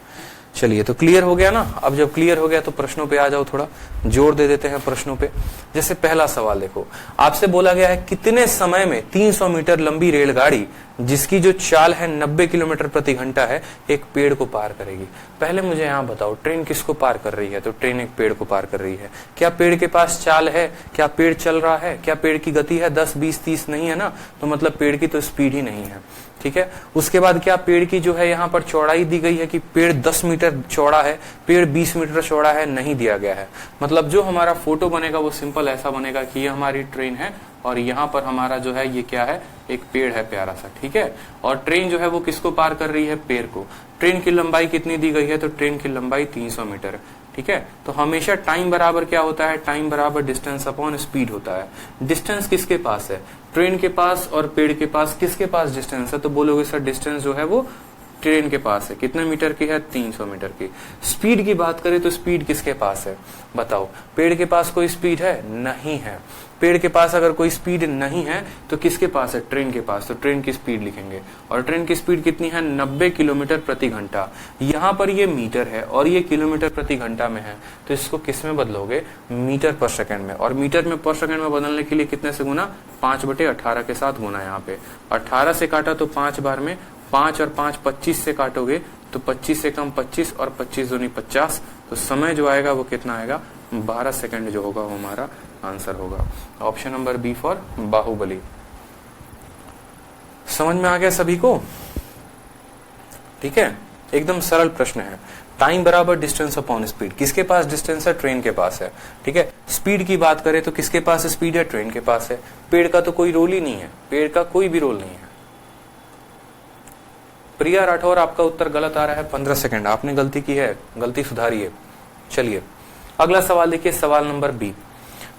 चलिए, तो क्लियर हो गया ना। अब जब क्लियर हो गया तो प्रश्नों पे आ जाओ, थोड़ा जोर दे देते हैं प्रश्नों पे। जैसे पहला सवाल देखो, आपसे बोला गया है कितने समय में 300 मीटर लंबी रेलगाड़ी जिसकी जो चाल है 90 किलोमीटर प्रति घंटा है, एक पेड़ को पार करेगी। पहले मुझे यहाँ बताओ, ट्रेन किसको पार कर रही है? तो ट्रेन एक पेड़ को पार कर रही है। क्या पेड़ के पास चाल है? क्या पेड़ चल रहा है? क्या पेड़ की गति है 10, 20, 30? नहीं है ना, तो मतलब पेड़ की तो स्पीड ही नहीं है। ठीक है, उसके बाद क्या पेड़ की जो है यहाँ पर चौड़ाई दी गई है कि पेड़ 10 मीटर चौड़ा है, पेड़ 20 मीटर चौड़ा है? नहीं दिया गया है। मतलब जो हमारा फोटो बनेगा वो सिंपल ऐसा बनेगा कि ये हमारी ट्रेन है और यहाँ पर हमारा जो है ये क्या है, एक पेड़ है प्यारा सा। ठीक है, और ट्रेन जो है वो किसको पार कर रही है? पेड़ को। ट्रेन की लंबाई कितनी दी गई है? तो ट्रेन की लंबाई 300 मीटर। ठीक है, तो हमेशा टाइम बराबर क्या होता है? टाइम बराबर डिस्टेंस अपॉन स्पीड होता है। डिस्टेंस किसके पास है? ट्रेन के पास और पेड़ के पास। किसके पास डिस्टेंस है? तो बोलोगे सर डिस्टेंस जो है वो ट्रेन के पास है। कितने मीटर की है? 300 मीटर की। स्पीड की बात करें तो स्पीड किसके पास है? बताओ, पेड़ के पास कोई स्पीड है? नहीं है। पेड़ के पास अगर कोई स्पीड नहीं है तो किसके पास है? ट्रेन के पास। तो ट्रेन की स्पीड लिखेंगे, और ट्रेन की स्पीड कितनी है? 90 किलोमीटर प्रति घंटा। यहाँ पर ये मीटर है और ये किलोमीटर प्रति घंटा में है, तो इसको किस में बदलोगे? मीटर पर सेकंड में। और मीटर में पर सेकंड में बदलने के लिए कितने से गुना? 5/18 के साथ गुना। यहाँ पे 18 से काटा तो 5 बार में, 5 और 5 25 से काटोगे तो 25 से कम 25 और 25 दूनी 50, तो समय जो आएगा वो कितना आएगा? 12 सेकंड जो होगा वो हमारा आंसर होगा। Option number B for Baahubali. समझ में आ गया सभी को? ठीक है, एकदम सरल प्रश्न है। टाइम बराबर डिस्टेंस अपॉन स्पीड। किसके पास डिस्टेंस है? ट्रेन के पास है। ठीक है, स्पीड की बात करें तो किसके पास स्पीड है? ट्रेन के पास है। पेड़ का तो कोई रोल ही नहीं है, पेड़ का कोई भी रोल नहीं है। प्रिया राठौर, आपका उत्तर गलत आ रहा है। 15 सेकंड, आपने गलती की है, गलती सुधारिए। चलिए, अगला सवाल देखिए, सवाल नंबर बी।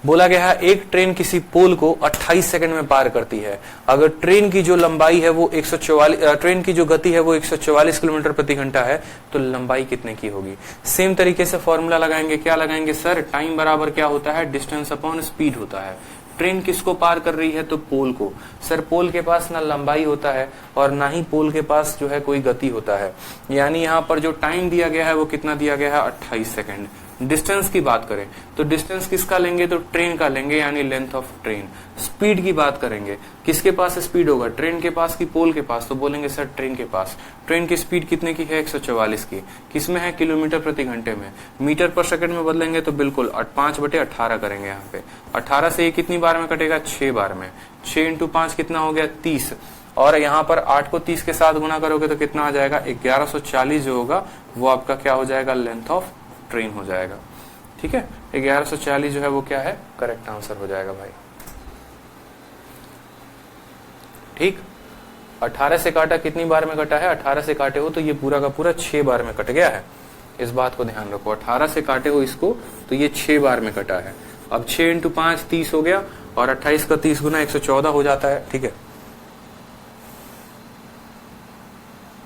बोला गया है एक ट्रेन किसी पोल को 28 सेकंड में पार करती है। अगर ट्रेन की जो लंबाई है वो 144, ट्रेन की जो गति है वो 144 किलोमीटर प्रति घंटा है, तो लंबाई कितने की होगी। सेम तरीके से फॉर्मूला लगाएंगे। क्या लगाएंगे सर, टाइम बराबर क्या होता है, डिस्टेंस अपॉन स्पीड होता है। ट्रेन किसको पार कर रही है, तो पोल को। सर पोल के पास ना लंबाई होता है और ना ही पोल के पास जो है कोई गति होता है, यानी यहाँ पर जो टाइम दिया गया है वो कितना दिया गया है, 28 सेकंड। डिस्टेंस की बात करें तो डिस्टेंस किसका लेंगे, तो ट्रेन का लेंगे, यानी लेंथ ऑफ ट्रेन। स्पीड की बात करेंगे, किसके पास स्पीड होगा, ट्रेन के पास की पोल के पास, तो बोलेंगे सर ट्रेन के पास। ट्रेन की स्पीड कितने की है, 144 की। किसमें है, किलोमीटर प्रति घंटे में। मीटर पर सेकंड में बदलेंगे तो बिल्कुल 5/18 करेंगे यहाँ पे। 18 से ये कितनी बार में कटेगा, 6 बार में। 6 × 5 कितना हो गया, 30। और यहाँ पर 8 को 30 के साथ गुना करोगे तो कितना आ जाएगा, 1140 जो होगा वो आपका क्या हो जाएगा, लेंथ ऑफ ट्रेन हो जाएगा। ठीक है, 1140 जो है वो क्या है, करेक्ट आंसर हो जाएगा भाई। ठीक, 18 से काटा कितनी बार में कटा है, 18 से काटे हो तो ये पूरा का पूरा 6 बार में कट गया है। इस बात को ध्यान रखो, 18 से काटे हो इसको तो ये 6 बार में कटा है। अब 6 × 5 30 हो गया और 28 का 30 गुना 114 हो जाता है। ठीक है,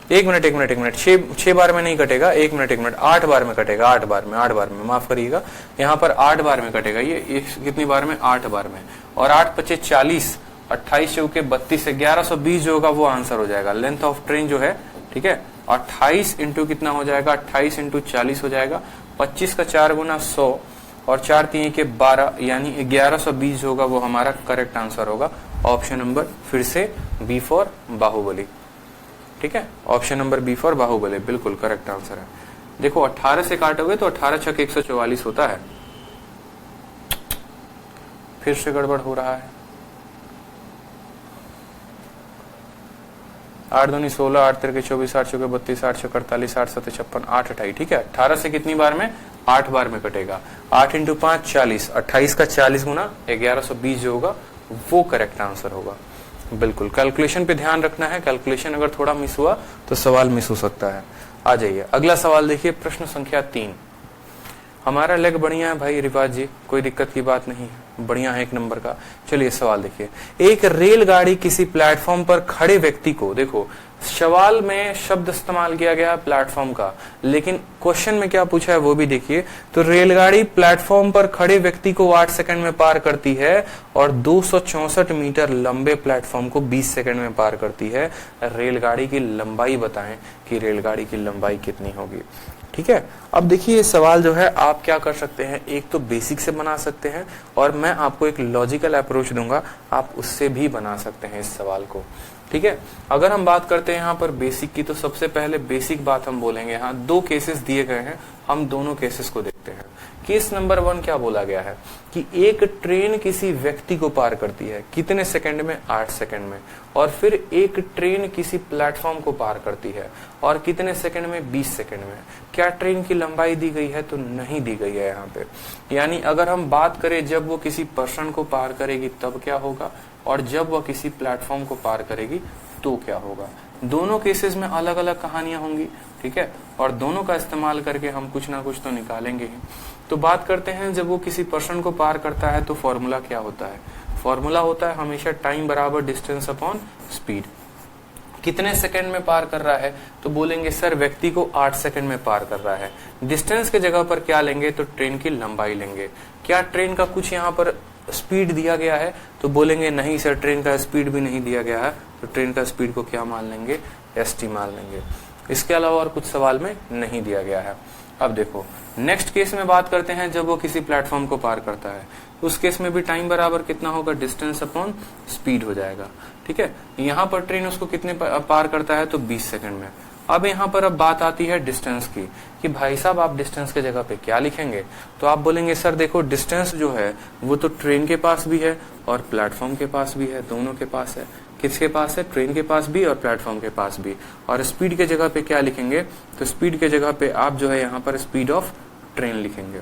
एक मिनट, 6 बार में नहीं कटेगा, 1 मिनट, 8 बार में कटेगा, 8 बार में माफ करिएगा, यहाँ पर 8 बार में कटेगा। ये कितनी बार में, 8 बार में। और 8 × 5 = 40, 28 चौके 32, 1120 जो होगा वो आंसर हो जाएगा। लेंथ ऑफ ट्रेन जो है, ठीक है, 28 इंटू कितना हो जाएगा, 28 × 40 हो जाएगा। 25 का 4 गुना 100 और 4 × 3 = 12, यानी 1120 होगा वो हमारा करेक्ट आंसर होगा। ऑप्शन नंबर फिर से बी फॉर बाहुबली। ठीक है, option number B for Baahubali बिल्कुल करेक्ट आंसर है। देखो 18 से काटोगे तो 18 × 6 = 144 होता है। फिर से गड़बड़ हो रहा है। 8 दूनी 16, 8 तिरके 24, 8 चौके 32, 8 छक्के 48, 8 7 56, 8 28। ठीक है, 18 से कितनी बार में, 8 बार में कटेगा। 8 × 5 = 40, 28 का 40 गुना 1120 जो होगा वो करेक्ट आंसर होगा। बिल्कुल कैलकुलेशन पे ध्यान रखना है, कैलकुलेशन अगर थोड़ा मिस हुआ तो सवाल मिस हो सकता है। आ जाइए अगला सवाल देखिए, प्रश्न संख्या 3। हमारा लेग बढ़िया है भाई रिवाज जी, कोई दिक्कत की बात नहीं है, बढ़िया है 1 नंबर का। चलिए सवाल देखिए, एक रेलगाड़ी किसी प्लेटफॉर्म पर खड़े व्यक्ति को, देखो सवाल में शब्द इस्तेमाल किया गया प्लेटफॉर्म का, लेकिन क्वेश्चन में क्या पूछा है वो भी देखिए। तो रेलगाड़ी प्लेटफॉर्म पर खड़े व्यक्ति को 8 सेकंड में पार करती है और 264 मीटर लंबे प्लेटफॉर्म को 20 सेकंड में पार करती है। रेलगाड़ी की लंबाई बताएं कि रेलगाड़ी की लंबाई कितनी होगी। ठीक है, अब देखिए ये सवाल जो है आप क्या कर सकते हैं, एक तो बेसिक से बना सकते हैं और मैं आपको एक लॉजिकल अप्रोच दूंगा, आप उससे भी बना सकते हैं इस सवाल को। ठीक है, अगर हम बात करते हैं यहाँ पर बेसिक की, तो सबसे पहले बेसिक बात हम बोलेंगे। यहाँ 2 केसेस दिए गए हैं, हम दोनों केसेस को देखते हैं। केस नंबर 1 क्या बोला गया है कि एक ट्रेन किसी व्यक्ति को पार करती है कितने सेकंड में, 8 सेकंड में। और फिर एक ट्रेन किसी प्लेटफॉर्म को पार करती है और कितने सेकंड में, 20 सेकंड में। क्या ट्रेन की लंबाई दी गई है, तो नहीं दी गई है यहाँ पे। यानी अगर हम बात करें जब वो किसी पर्सन को पार करेगी तब क्या होगा, और जब वह किसी प्लेटफॉर्म को पार करेगी तो क्या होगा। दोनों केसेस में अलग अलग कहानियां होंगी। ठीक है, और दोनों का इस्तेमाल करके हम कुछ ना कुछ तो निकालेंगे ही। तो बात करते हैं जब वो किसी पर्सन को पार करता है तो फॉर्मूला क्या होता है। फॉर्मूला होता है हमेशा टाइम बराबर डिस्टेंस अपॉन स्पीड। कितने सेकंड में पार कर रहा है, तो बोलेंगे सर व्यक्ति को 8 सेकंड में पार कर रहा है। डिस्टेंस के जगह पर क्या लेंगे, तो ट्रेन की लंबाई लेंगे। क्या ट्रेन का कुछ यहाँ पर स्पीड दिया गया है, तो बोलेंगे नहीं सर ट्रेन का स्पीड भी नहीं दिया गया है, तो ट्रेन का स्पीड को क्या मान लेंगे, एसटी मान लेंगे। इसके अलावा और कुछ सवाल में नहीं दिया गया है। अब देखो नेक्स्ट केस में बात करते हैं जब वो किसी प्लेटफॉर्म को पार करता है, उस केस में भी टाइम बराबर कितना होगा, डिस्टेंस अपॉन स्पीड हो जाएगा। ठीक है, यहाँ पर ट्रेन उसको कितने पार करता है, तो 20 सेकंड में। अब यहाँ पर अब बात आती है डिस्टेंस की कि भाई साहब आप डिस्टेंस के जगह पे क्या लिखेंगे, तो आप बोलेंगे सर देखो डिस्टेंस जो है वो तो ट्रेन के पास भी है और प्लेटफॉर्म के पास भी है, दोनों के पास है। किसके पास है, ट्रेन के पास भी और प्लेटफॉर्म के पास भी। और स्पीड के जगह पे क्या लिखेंगे, तो स्पीड के जगह पे आप जो है यहाँ पर स्पीड ऑफ ट्रेन लिखेंगे।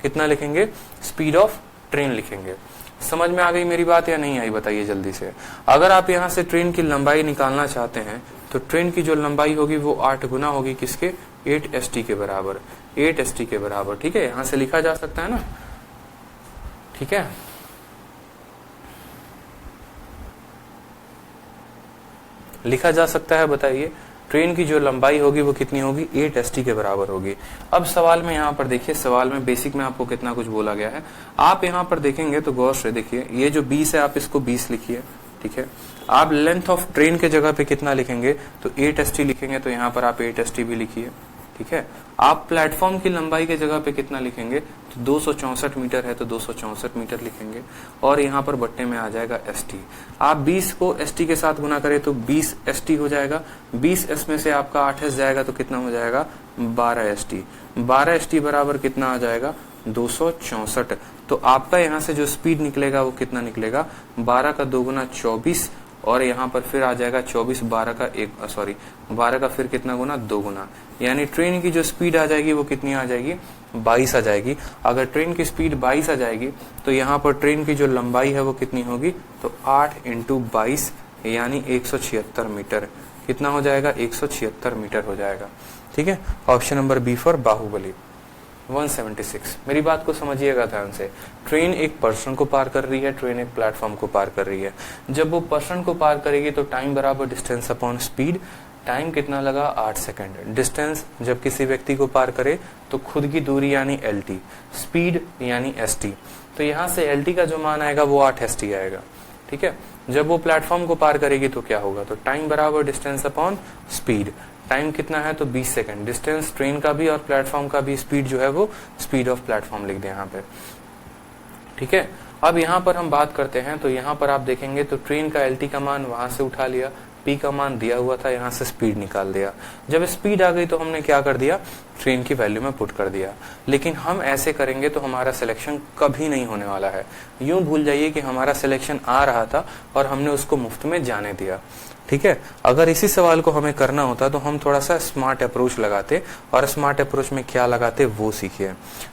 कितना लिखेंगे, स्पीड ऑफ ट्रेन लिखेंगे। समझ में आ गई मेरी बात या नहीं आई, बताइए जल्दी से। अगर आप यहाँ से ट्रेन की लंबाई निकालना चाहते हैं तो ट्रेन की जो लंबाई होगी वो 8 गुना होगी किसके, 8 ST के बराबर। 8 ST के बराबर। ठीक है, यहां से लिखा जा सकता है ना। ठीक है, लिखा जा सकता है। बताइए ट्रेन की जो लंबाई होगी वो कितनी होगी, 8 ST के बराबर होगी। अब सवाल में यहाँ पर देखिए, सवाल में बेसिक में आपको कितना कुछ बोला गया है। आप यहाँ पर देखेंगे तो गौर से देखिए, ये जो 20 है आप इसको 20 लिखिए। ठीक है, आप लेंथ ऑफ ट्रेन के जगह पे कितना लिखेंगे, तो 8 ST लिखेंगे, तो यहाँ पर आप 8 ST भी लिखिए। ठीक है, आप प्लेटफॉर्म की लंबाई के जगह पे कितना लिखेंगे, तो 264 मीटर है तो 264 मीटर लिखेंगे, और यहाँ पर बट्टे में आ जाएगा ST। आप 20 को ST के साथ गुना करें तो 20 ST हो जाएगा। 20 S में से आपका 8 S जाएगा तो कितना हो जाएगा, 12 ST। 12 ST बराबर कितना आ जाएगा, 264। तो आपका यहाँ से जो स्पीड निकलेगा वो कितना निकलेगा, 12 का 2 गुना 24, और यहाँ पर फिर आ जाएगा 24, 12 का फिर कितना गुना, 2 गुना, यानी ट्रेन की जो स्पीड आ जाएगी वो कितनी आ जाएगी, 22 आ जाएगी। अगर ट्रेन की स्पीड 22 आ जाएगी तो यहाँ पर ट्रेन की जो लंबाई है वो कितनी होगी, तो 8 × 22 यानी 176 मीटर। कितना हो जाएगा, 176 मीटर हो जाएगा। ठीक है, option number B for Baahubali. 176। मेरी बात को समझिएगा ध्यान से। ट्रेन एक पर्सन को पार कर रही है, ट्रेन एक प्लेटफॉर्म को पार कर रही है। जब वो पर्सन को पार करेगी तो टाइम बराबर डिस्टेंस अपॉन स्पीड। टाइम कितना लगा, 8 सेकंड। डिस्टेंस जब किसी व्यक्ति को पार करे तो खुद की दूरी यानी LT, स्पीड यानी ST। तो यहाँ से LT का जो मान आएगा वो 8 ST आएगा। ठीक है, जब वो प्लेटफॉर्म को पार करेगी तो क्या होगा, तो टाइम बराबर डिस्टेंस अपॉन स्पीड। टाइम कितना है, तो 20 सेकंड। डिस्टेंस ट्रेन का भी और प्लेटफॉर्म का भी, स्पीड जो है वो स्पीड ऑफ प्लेटफॉर्म लिख दे यहाँ पे। ठीक है, अब यहाँ पर हम बात करते हैं, तो यहाँ पर आप देखेंगे तो ट्रेन का LT का मान वहां से उठा लिया, P का मान दिया हुआ था, यहाँ से स्पीड निकाल दिया। जब स्पीड आ गई तो हमने क्या कर दिया, ट्रेन की वैल्यू में पुट कर दिया। लेकिन हम ऐसे करेंगे तो हमारा सिलेक्शन कभी नहीं होने वाला है। यूं भूल जाइए कि हमारा सिलेक्शन आ रहा था और हमने उसको मुफ्त में जाने दिया। ठीक है, अगर इसी सवाल को हमें करना होता तो हम थोड़ा सा स्मार्ट अप्रोच लगाते, और स्मार्ट अप्रोच में क्या लगाते वो सीखिए।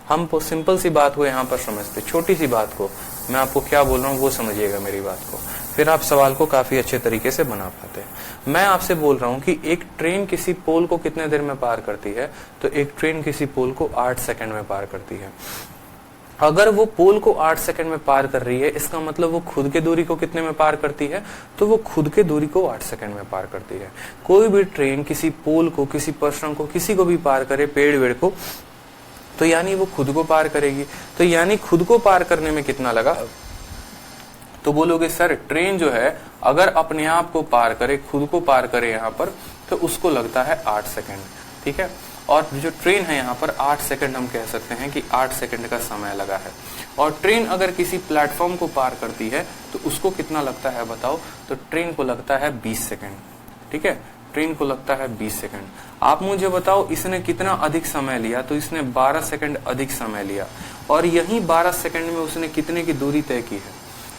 हम सिंपल सी बात को यहाँ पर समझते, छोटी सी बात को, मैं आपको क्या बोल रहा हूँ वो समझिएगा मेरी बात को, फिर आप सवाल को काफी अच्छे तरीके से बना पाते हैं। मैं आपसे बोल रहा हूँ कि एक ट्रेन किसी पोल को कितने देर में पार करती है, तो एक ट्रेन किसी पोल को 8 सेकंड में पार करती है। अगर वो पोल को 8 सेकंड में पार कर रही है, इसका मतलब वो खुद के दूरी को कितने में पार करती है, तो वो खुद के दूरी को 8 सेकंड में पार करती है। कोई भी ट्रेन किसी पोल को, किसी पर्सन को, किसी को भी पार करे, पेड़ वेड़ को, तो यानी वो खुद को पार करेगी। तो यानी खुद को पार करने में कितना लगा, तो बोलोगे सर ट्रेन जो है अगर अपने आप को पार करे, खुद को पार करे यहाँ पर, तो उसको लगता है 8 सेकंड। ठीक है, और जो ट्रेन है यहाँ पर 8 सेकंड, हम कह सकते हैं कि 8 सेकंड का समय लगा है। और ट्रेन अगर किसी प्लेटफॉर्म को पार करती है तो उसको कितना लगता है बताओ, तो ट्रेन को लगता है 20 सेकंड। ठीक है, ट्रेन को लगता है 20 सेकंड। आप मुझे बताओ इसने कितना अधिक समय लिया, तो इसने 12 सेकंड अधिक समय लिया, और यही 12 सेकंड में उसने कितने की दूरी तय की है,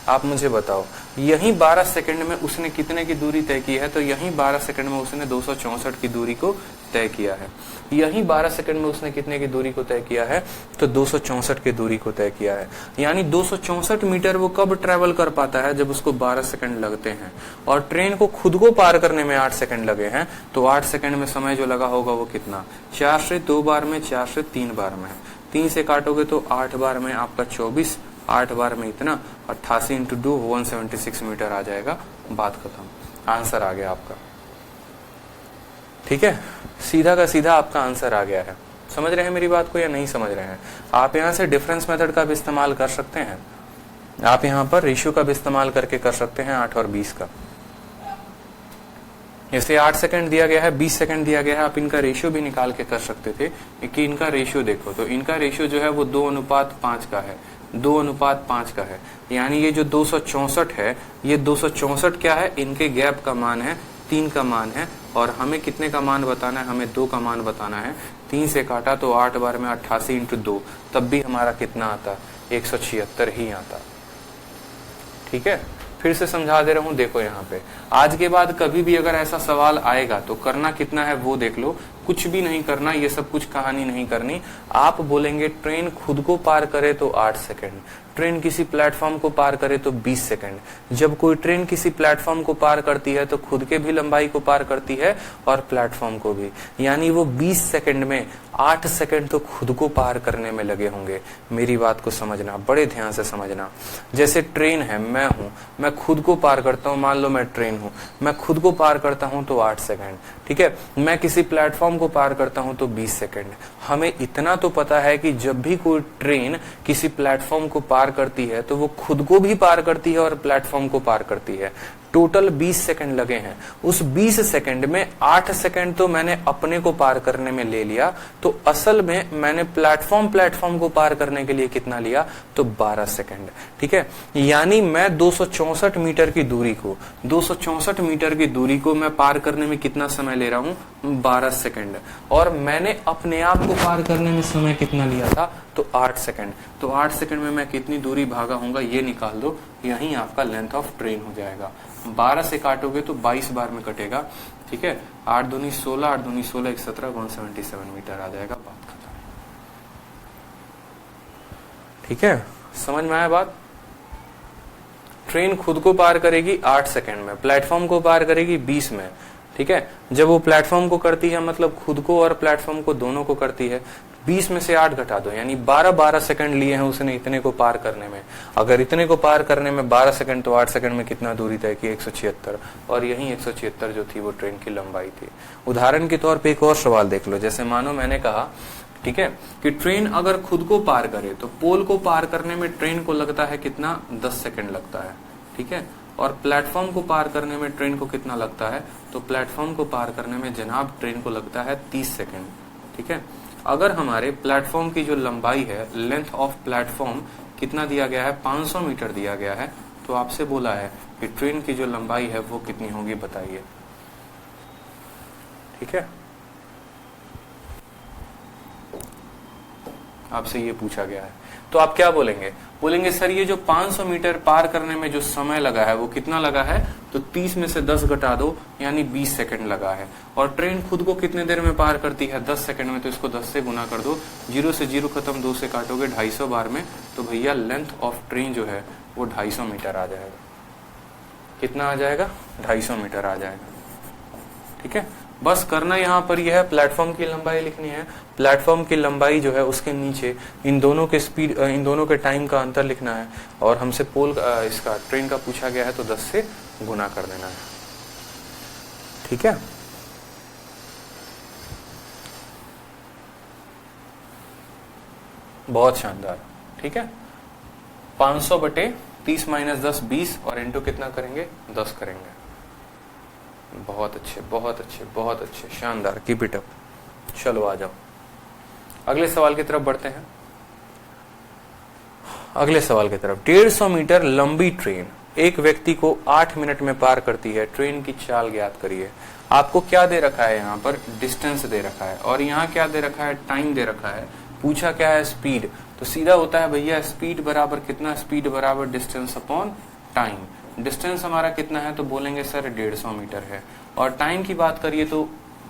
आप मुझे बताओ। यही 12 सेकंड में उसने कितने की दूरी तय की है, तो यही 12 सेकंड में उसने 264 की दूरी को तय किया है। यही 12 सेकंड में उसने कितने की दूरी को तय किया है, तो 264 की दूरी को तय किया है। यानी 264 मीटर वो कब ट्रेवल कर पाता है, जब उसको 12 सेकंड लगते हैं। और ट्रेन को खुद को पार करने में 8 सेकंड लगे हैं, तो 8 सेकंड में समय जो लगा होगा वो कितना, 4 से 2 बार में, 4 से 3 बार में, 3 से काटोगे तो 8 बार में आपका 24, 8 बार में इतना, 88 × 2 176 मीटर आ जाएगा। बात खत्म, आंसर आ गया आपका। ठीक है, सीधा का सीधा आपका आंसर आ गया है। समझ रहे हैं मेरी बात को या नहीं समझ रहे हैं? आप यहाँ से डिफरेंस मेथड का भी इस्तेमाल कर सकते हैं, आप यहाँ पर रेशियो का भी इस्तेमाल करके कर सकते हैं, 8 और 20 का। जैसे 8 सेकंड दिया गया है, 20 सेकंड दिया गया है, आप इनका रेशियो भी निकाल के कर सकते थे कि इनका रेशियो देखो, तो इनका रेशियो जो है वो 2:5 का है, 2:5 का है। यानी ये जो 264 है, ये 264 क्या है, इनके गैप का मान है, 3 का मान है, और हमें कितने का मान बताना है, हमें 2 का मान बताना है। 3 से काटा तो 8 बार में 88 × 2, तब भी हमारा कितना आता, 176 ही आता। ठीक है, फिर से समझा दे रहा हूं, देखो यहाँ पे आज के बाद कभी भी अगर ऐसा सवाल आएगा तो करना कितना है वो देख लो। कुछ भी नहीं करना, ये सब कुछ कहानी नहीं करनी। आप बोलेंगे ट्रेन खुद को पार करे तो 8 सेकंड, ट्रेन किसी प्लेटफॉर्म को पार करे तो 20 सेकंड। जब कोई ट्रेन किसी प्लेटफॉर्म को पार करती है तो खुद के भी लंबाई को पार करती है और प्लेटफॉर्म को भी, यानी वो 20 सेकंड में 8 सेकंड तो खुद को पार करने में लगे होंगे। मेरी बात को समझना, बड़े ध्यान से समझना। जैसे ट्रेन है, मैं हूं, मैं खुद को पार करता हूं, मान लो मैं ट्रेन हूं, मैं खुद को पार करता हूं तो 8 सेकंड, ठीक है। मैं किसी प्लेटफॉर्म को पार करता हूं तो 20 सेकंड। हमें इतना तो पता है कि जब भी कोई ट्रेन किसी प्लेटफॉर्म को पार करती है तो वो खुद को भी पार करती है और प्लेटफॉर्म को पार करती है। टोटल 20 सेकंड लगे हैं। उस 20 सेकंड में 8 सेकंड तो मैंने अपने को पार करने में ले लिया, तो असल में मैंने प्लेटफॉर्म को पार करने के लिए कितना लिया, तो 12 सेकंड, ठीक है। यानी मैं 264 मीटर की दूरी को 264 मीटर की दूरी को मैं पार करने में कितना समय ले रहा हूं, 12 सेकंड। और मैंने अपने आप को पार करने में समय कितना लिया था, तो 8 सेकंड। तो 8 सेकंड में मैं कितनी दूरी भागा होऊंगा ये निकाल दो, यही आपका लेंथ ऑफ ट्रेन हो जाएगा। 12 से काटोगे तो 22 बार में कटेगा, ठीक है। 8 दूनी 16, 8 दूनी 16, 17, 177 मीटर आ जाएगा। बात खत्म, ठीक है। समझ में आया बात? ट्रेन खुद को पार करेगी 8 सेकंड में, प्लेटफॉर्म को पार करेगी 20 में, ठीक है। जब वो प्लेटफॉर्म को करती है मतलब खुद को और प्लेटफॉर्म को दोनों को करती है, 20 में से 8 घटा दो, यानी 12 सेकंड लिए हैं उसने इतने को पार करने में। अगर इतने को पार करने में 12 सेकंड, तो 8 सेकंड में कितना दूरी तय की, 176। और यही 176 जो थी वो ट्रेन की लंबाई थी। उदाहरण के तौर पे एक और सवाल देख लो। जैसे मानो मैंने कहा, ठीक है, कि ट्रेन अगर खुद को पार करे तो पोल को पार करने में ट्रेन को लगता है कितना, 10 सेकंड लगता है, ठीक है। और प्लेटफॉर्म को पार करने में ट्रेन को कितना लगता है, तो प्लेटफॉर्म को पार करने में जनाब ट्रेन को लगता है 30 सेकंड, ठीक है। अगर हमारे प्लेटफॉर्म की जो लंबाई है, लेंथ ऑफ प्लेटफॉर्म कितना दिया गया है, 500 मीटर दिया गया है, तो आपसे बोला है कि ट्रेन की जो लंबाई है वो कितनी होगी, बताइए, ठीक है। आपसे ये पूछा गया है, तो आप क्या बोलेंगे? बोलेंगे सर ये जो 500 मीटर पार करने में जो समय लगा है वो कितना लगा है, तो 30 में से 10 घटा दो, यानी 20 सेकंड लगा है। और ट्रेन खुद को कितने देर में पार करती है, 10 सेकंड में, तो इसको 10 से गुना कर दो, 0 से 0 खत्म, 2 से काटोगे 250 बार में, तो भैया लेंथ ऑफ ट्रेन जो है वो 250 मीटर आ जाएगा। कितना आ जाएगा, 250 मीटर आ जाएगा, ठीक है। बस करना यहाँ पर यह है, प्लेटफॉर्म की लंबाई लिखनी है। प्लेटफॉर्म की लंबाई जो है उसके नीचे इन दोनों के स्पीड, इन दोनों के टाइम का अंतर लिखना है। और हमसे पोल इसका ट्रेन का पूछा गया है तो 10 से गुना कर देना है, ठीक है। बहुत शानदार, ठीक है। 500 बटे 30 माइनस 10 20, और इंटू कितना करेंगे, 10 करेंगे। बहुत अच्छे, बहुत अच्छे, बहुत अच्छे, शानदार, कीप इट अप। चलो आ जाओ, अगले सवाल की तरफ बढ़ते हैं। अगले सवाल की तरफ, 150 मीटर लंबी ट्रेन एक व्यक्ति को 8 मिनट में पार करती है, ट्रेन की चाल ज्ञात करिए। आपको क्या दे रखा है, यहाँ पर डिस्टेंस दे रखा है, और यहाँ क्या दे रखा है, टाइम दे रखा है। पूछा क्या है, स्पीड। तो सीधा होता है भैया स्पीड बराबर कितना, स्पीड बराबर डिस्टेंस अपॉन टाइम। डिस्टेंस हमारा कितना है, तो बोलेंगे सर 150 मीटर है। और टाइम की बात करिए तो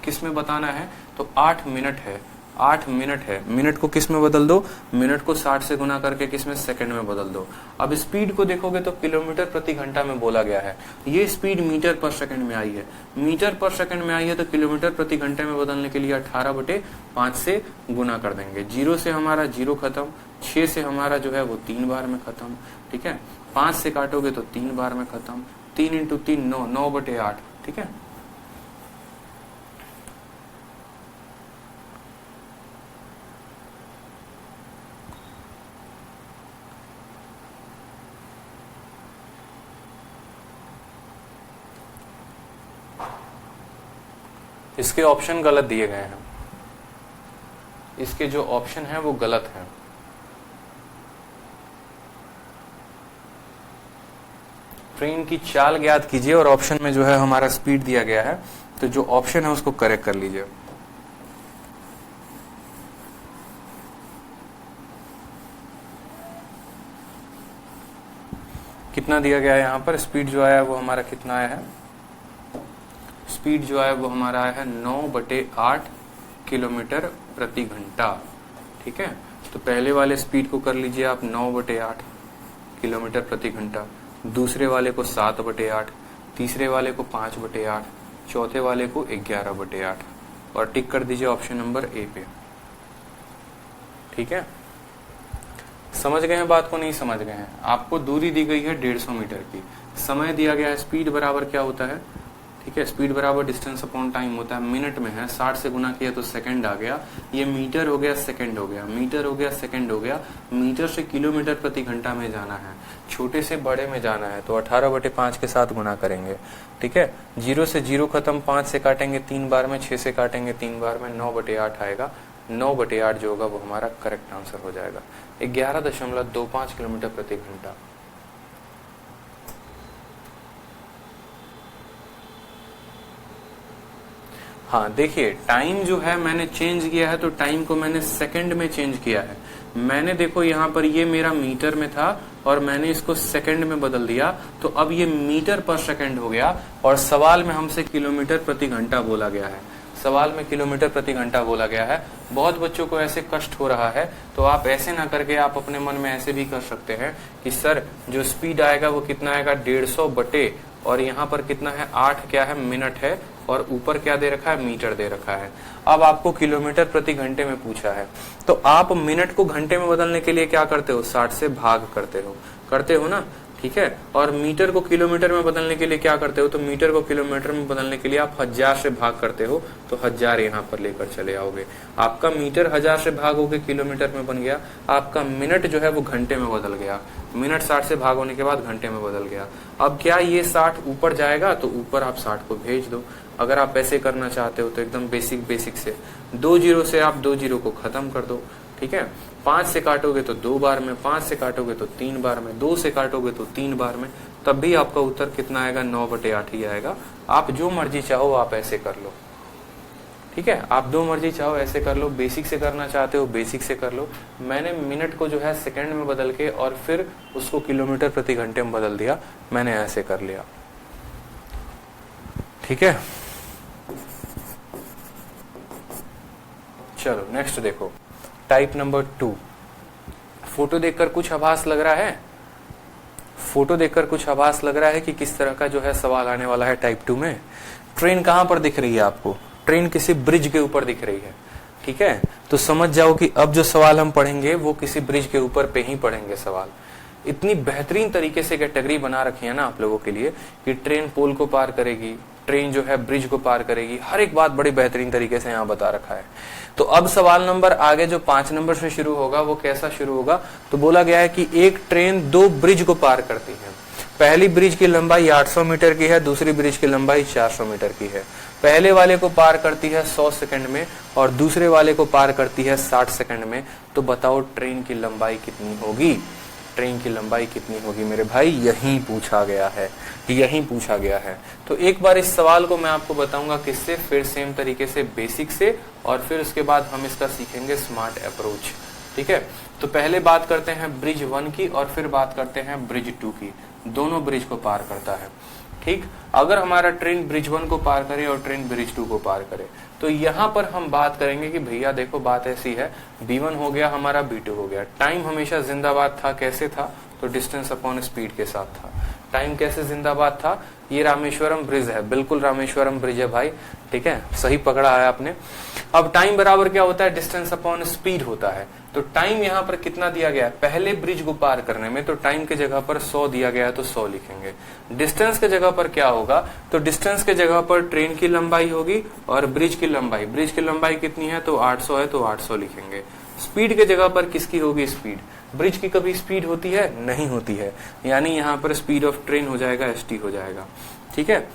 किस में बताना है, तो 8 मिनट है, 8 मिनट है। मिनट को किस में बदल दो, मिनट को 60 से गुना करके किस में, सेकंड में बदल दो। अब स्पीड को देखोगे तो किलोमीटर प्रति घंटा में बोला गया है, ये स्पीड मीटर पर सेकंड में आई है। मीटर पर सेकंड में आई है तो किलोमीटर प्रति घंटे में बदलने के लिए 18/5 से गुना कर देंगे। 0 से हमारा 0 खत्म, 6 से हमारा जो है वो 3 बार में खत्म, ठीक है। 5 से काटोगे तो 3 बार में खत्म, 3 इंटू 3 9, 9/8, ठीक है। इसके ऑप्शन गलत दिए गए हैं, इसके जो ऑप्शन है वो गलत है। ट्रेन की चाल ज्ञात कीजिए, और ऑप्शन में जो है हमारा स्पीड दिया गया है, तो जो ऑप्शन है उसको करेक्ट कर लीजिए। कितना दिया गया है यहाँ पर, स्पीड जो आया वो हमारा कितना आया है, स्पीड जो आया वो हमारा आया है 9/8 किलोमीटर प्रति घंटा। ठीक है, तो पहले वाले स्पीड को कर लीजिए आप 9/8 किलोमीटर प्रति घंटा, दूसरे वाले को 7/8, तीसरे वाले को 5/8, चौथे वाले को 11/8 और टिक कर दीजिए ऑप्शन नंबर ए पे। ठीक है, समझ गए हैं बात को? नहीं समझ गए हैं? आपको दूरी दी गई है 150 मीटर की, समय दिया गया है, स्पीड बराबर क्या होता है? ठीक है, स्पीड बराबर डिस्टेंस अपॉन टाइम होता है, मिनट में है, 60 से गुना किया तो सेकंड आ गया, ये मीटर हो गया, सेकंड हो गया, मीटर हो गया, सेकंड हो गया, मीटर से किलोमीटर प्रति घंटा में जाना है, छोटे से बड़े में जाना है तो 18/5 के साथ गुना करेंगे। ठीक है, 0 से 0 खत्म, 5 से काटेंगे 3 बार में, 6 से काटेंगे 3 बार में, 9/8 आएगा। 9/8 जो होगा वो हमारा करेक्ट आंसर हो जाएगा, 11.25 किलोमीटर प्रति घंटा। हाँ देखिए, टाइम जो है मैंने चेंज किया है, तो टाइम को मैंने सेकंड में चेंज किया है। मैंने देखो यहाँ पर ये मेरा मीटर में था और मैंने इसको सेकंड में बदल दिया, तो अब ये मीटर पर सेकंड हो गया और सवाल में हमसे किलोमीटर प्रति घंटा बोला गया है। सवाल में किलोमीटर प्रति घंटा बोला गया है। बहुत बच्चों को ऐसे कष्ट हो रहा है, तो आप ऐसे ना करके आप अपने मन में ऐसे भी कर सकते हैं कि सर जो स्पीड आएगा वो कितना आएगा, 150 बटे, और यहाँ पर कितना है, 8 क्या है, मिनट है, और ऊपर क्या दे रखा है, मीटर दे रखा है। अब आपको किलोमीटर प्रति घंटे में पूछा है, तो आप मिनट को घंटे में बदलने के लिए क्या करते हो, 60 से भाग करते हो ना। ठीक है, और मीटर को किलोमीटर में बदलने के लिए क्या करते हो, तो मीटर को किलोमीटर में बदलने के लिए आप 1000 से भाग करते हो, तो 1000 यहाँ पर लेकर चले आओगे। आपका मीटर 1000 से भाग होके किलोमीटर में बन गया, आपका मिनट जो है वो घंटे में बदल गया, मिनट 60 से भाग होने के बाद घंटे में बदल गया। अब क्या ये 60 ऊपर जाएगा, तो ऊपर आप 60 को भेज दो। अगर आप ऐसे करना चाहते हो तो एकदम बेसिक से 2 जीरो से आप 2 जीरो को खत्म कर दो। ठीक है, 5 से काटोगे तो 2 बार में, 5 से काटोगे तो 3 बार में, 2 से काटोगे तो 3 बार में, तब भी आपका उत्तर कितना आएगा, 9/8 ही आएगा। आप जो मर्जी चाहो आप ऐसे कर लो। ठीक है, आप जो मर्जी चाहो ऐसे कर लो, बेसिक से करना चाहते हो बेसिक से कर लो। मैंने मिनट को जो है सेकंड में बदल के और फिर उसको किलोमीटर प्रति घंटे में बदल दिया, मैंने ऐसे कर लिया। ठीक है, चलो नेक्स्ट देखो, टाइप नंबर 2। फोटो देखकर कुछ आभास लग रहा है, फोटो देखकर कुछ आभास लग रहा है कि किस तरह का जो है सवाल आने वाला है टाइप 2 में। ट्रेन कहां पर दिख रही है आपको, ट्रेन किसी ब्रिज के ऊपर दिख रही है। ठीक है, तो समझ जाओ कि अब जो सवाल हम पढ़ेंगे वो किसी ब्रिज के ऊपर पे ही पढ़ेंगे सवाल। इतनी बेहतरीन तरीके से कैटेगरी बना रखी है ना आप लोगों के लिए कि ट्रेन पोल को पार करेगी, ट्रेन जो है ब्रिज को पार करेगी, हर एक बात बड़ी बेहतरीन तरीके से यहाँ बता रखा है। तो अब सवाल नंबर आगे जो 5 नंबर से शुरू होगा वो कैसा शुरू होगा, तो बोला गया है कि एक ट्रेन 2 ब्रिज को पार करती है। पहली ब्रिज की लंबाई 800 मीटर की है, दूसरी ब्रिज की लंबाई 400 मीटर की है। पहले वाले को पार करती है 100 सेकंड में और दूसरे वाले को पार करती है 60 सेकंड में। तो बताओ ट्रेन की लंबाई कितनी होगी, ट्रेन की लंबाई कितनी होगी मेरे भाई, यही पूछा गया है, यही पूछा गया है। तो एक बार इस सवाल को मैं आपको बताऊंगा किससे, फिर सेम तरीके से बेसिक से, और फिर उसके बाद हम इसका सीखेंगे स्मार्ट अप्रोच। ठीक है, तो पहले बात करते हैं ब्रिज 1 की और फिर बात करते हैं ब्रिज 2 की। दोनों ब्रिज को पार करता है। ठीक, अगर हमारा ट्रेन ब्रिज 1 को पार करे और ट्रेन ब्रिज 2 को पार करे, तो यहाँ पर हम बात करेंगे कि भैया देखो बात ऐसी है, B1 हो गया हमारा, B2 हो गया। टाइम हमेशा जिंदाबाद था, कैसे था, तो डिस्टेंस अपॉन स्पीड के साथ था। टाइम कैसे जिंदाबाद था, ये रामेश्वरम ब्रिज है, बिल्कुल रामेश्वरम ब्रिज है भाई। ठीक है, सही पकड़ा है आपने। अब टाइम बराबर क्या होता है, डिस्टेंस अपॉन स्पीड होता है। तो टाइम यहाँ पर कितना दिया गया है, पहले ब्रिज को पार करने में, तो टाइम के जगह पर 100 दिया गया है तो 100 लिखेंगे। डिस्टेंस के जगह पर क्या होगा, तो डिस्टेंस के जगह पर ट्रेन की लंबाई होगी और ब्रिज की लंबाई, ब्रिज की लंबाई कितनी है, तो 800 है तो 800 लिखेंगे। स्पीड के जगह पर किसकी होगी, स्पीड, ब्रिज की कभी स्पीड होती है, नहीं होती है, यानी यहाँ पर स्पीड ऑफ ट्रेन हो जाएगा ST हो जाएगा। ठीक है,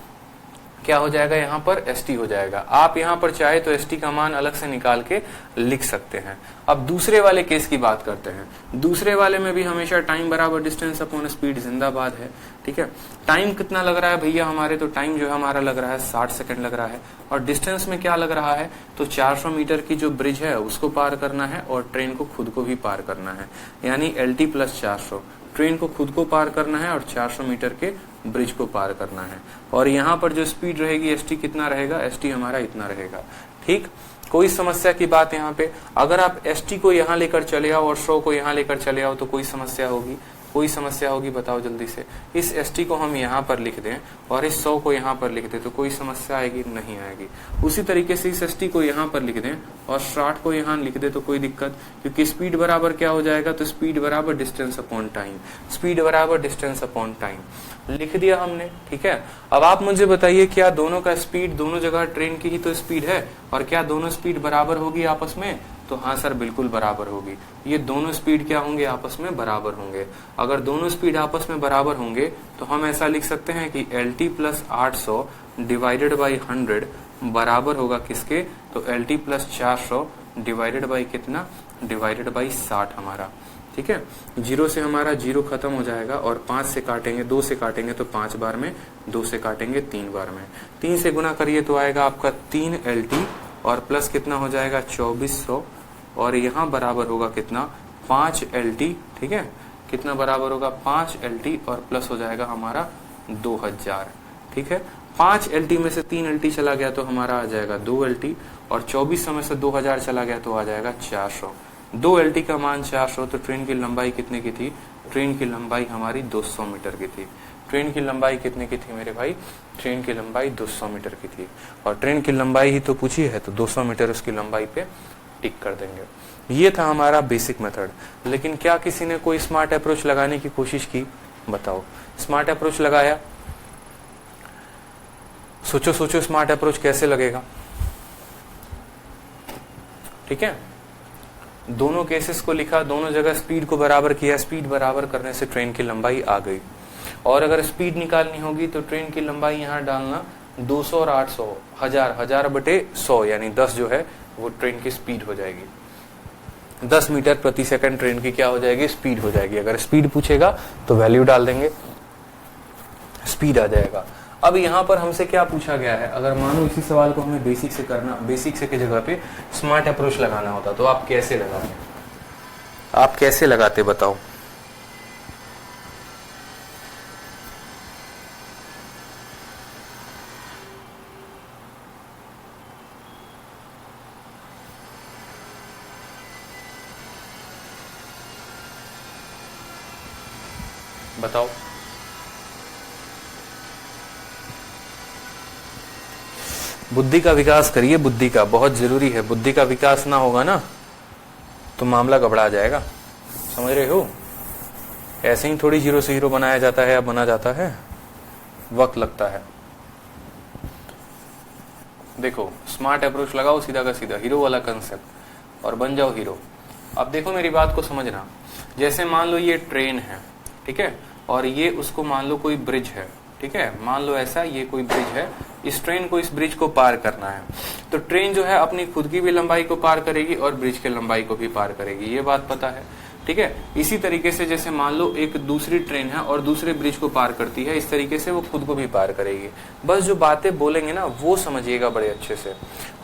क्या हो जाएगा, यहाँ पर ST हो जाएगा। आप यहाँ पर चाहे तो ST का मान अलग से निकाल के लिख सकते हैं। अब दूसरे वाले केस की बात करते हैं। दूसरे वाले में भी हमेशा टाइम बराबर डिस्टेंस अपॉन स्पीड जिंदाबाद है। ठीक है, टाइम कितना लग रहा है भैया हमारे, तो टाइम जो है हमारा लग रहा है 60 सेकंड लग रहा है, और डिस्टेंस में क्या लग रहा है, तो 400 मीटर की जो ब्रिज है उसको पार करना है और ट्रेन को खुद को भी पार करना है, यानी LT + 400। ट्रेन को खुद को पार करना है और 400 मीटर के ब्रिज को पार करना है। और यहाँ पर जो स्पीड रहेगी ST कितना रहेगा, ST हमारा इतना रहेगा। ठीक, कोई समस्या की बात यहाँ पे, अगर आप st को यहाँ लेकर चले आओ और 100 को यहाँ लेकर चले आओ तो कोई समस्या होगी? कोई समस्या होगी? बताओ जल्दी से। इस st को हम यहाँ पर लिख दें और इस 100 को यहाँ पर लिख दें तो कोई समस्या आएगी? नहीं आएगी। उसी तरीके से इस st को यहाँ पर लिख दें और 60 को यहाँ लिख दें तो कोई दिक्कत, क्योंकि स्पीड बराबर क्या हो जाएगा? तो स्पीड बराबर डिस्टेंस अपॉन टाइम, स्पीड बराबर डिस्टेंस अपॉन टाइम लिख दिया हमने, ठीक है। अब आप मुझे बताइए, क्या दोनों का स्पीड, दोनों जगह ट्रेन की ही तो स्पीड है, और क्या दोनों स्पीड बराबर होगी आपस में? तो हाँ सर, बिल्कुल बराबर होगी। ये दोनों स्पीड क्या होंगे? आपस में बराबर होंगे। अगर दोनों स्पीड आपस में बराबर होंगे तो हम ऐसा लिख सकते हैं कि LT प्लस 800 डिवाइडेड बाई 100 बराबर होगा किसके? तो LT प्लस 400 डिवाइडेड बाई कितना? डिवाइडेड बाई 60 हमारा, ठीक है। 0 से हमारा 0 खत्म हो जाएगा और 5 से काटेंगे, 2 से काटेंगे तो 5 बार में, 2 से काटेंगे 3 बार में, 3 से गुना करिए तो आएगा आपका 3 LT और प्लस कितना हो जाएगा? 2400 और यहाँ बराबर होगा कितना? 5 LT, ठीक है। कितना बराबर होगा? 5 LT और प्लस हो जाएगा हमारा 2000, ठीक है। 5 LT में से 3 LT चला गया तो हमारा आ जाएगा 2 LT और 2400 में से 2000 चला गया तो आ जाएगा 400। 2 LT का मान 400, तो ट्रेन की लंबाई कितने की थी? ट्रेन की लंबाई हमारी 200 मीटर की थी। ट्रेन की लंबाई कितने की थी मेरे भाई? ट्रेन की लंबाई 200 मीटर की थी, और ट्रेन की लंबाई ही तो पूछी है तो 200 मीटर उसकी लंबाई पे टिक कर देंगे। ये था हमारा बेसिक मेथड। लेकिन क्या किसी ने कोई स्मार्ट अप्रोच लगाने की कोशिश की? बताओ, स्मार्ट अप्रोच लगाया? सोचो सोचो, स्मार्ट अप्रोच कैसे लगेगा? ठीक है, दोनों केसेस को लिखा, दोनों जगह स्पीड को बराबर किया, स्पीड बराबर करने से ट्रेन की लंबाई आ गई। और अगर स्पीड निकालनी होगी तो ट्रेन की लंबाई यहाँ डालना 200 और 800, 1000 बटे 100 यानी 10 जो है वो ट्रेन की स्पीड हो जाएगी। 10 मीटर प्रति सेकंड ट्रेन की क्या हो जाएगी? स्पीड हो जाएगी। अगर स्पीड पूछेगा तो वैल्यू डाल देंगे, स्पीड आ जाएगा। अब यहाँ पर हमसे क्या पूछा गया है? अगर मानो इसी सवाल को हमें बेसिक से करना, बेसिक से की जगह पे स्मार्ट अप्रोच लगाना होता तो आप कैसे लगाते? आप कैसे लगाते बताओ? बताओ। बुद्धि का विकास करिए, बुद्धि का बहुत जरूरी है। बुद्धि का विकास ना होगा ना तो मामला गड़बड़ा जाएगा, समझ रहे हो? ऐसे ही थोड़ी 0 से हीरो बनाया जाता है या बना जाता है, वक्त लगता है। देखो, स्मार्ट अप्रोच लगाओ, सीधा का सीधा हीरो वाला कंसेप्ट और बन जाओ हीरो। अब देखो मेरी बात को समझना, जैसे मान लो ये ट्रेन है, ठीक है, और ये उसको मान लो कोई ब्रिज है, ठीक है, मान लो ऐसा ये कोई ब्रिज है, इस ट्रेन को इस ब्रिज को पार करना है, तो ट्रेन जो है अपनी खुद की भी लंबाई को पार करेगी और ब्रिज की लंबाई को भी पार करेगी, ये बात पता है, ठीक है। इसी तरीके से जैसे मान लो एक दूसरी ट्रेन है और दूसरे ब्रिज को पार करती है, इस तरीके से वो खुद को भी पार करेगी। बस जो बातें बोलेंगे ना वो समझिएगा बड़े अच्छे से।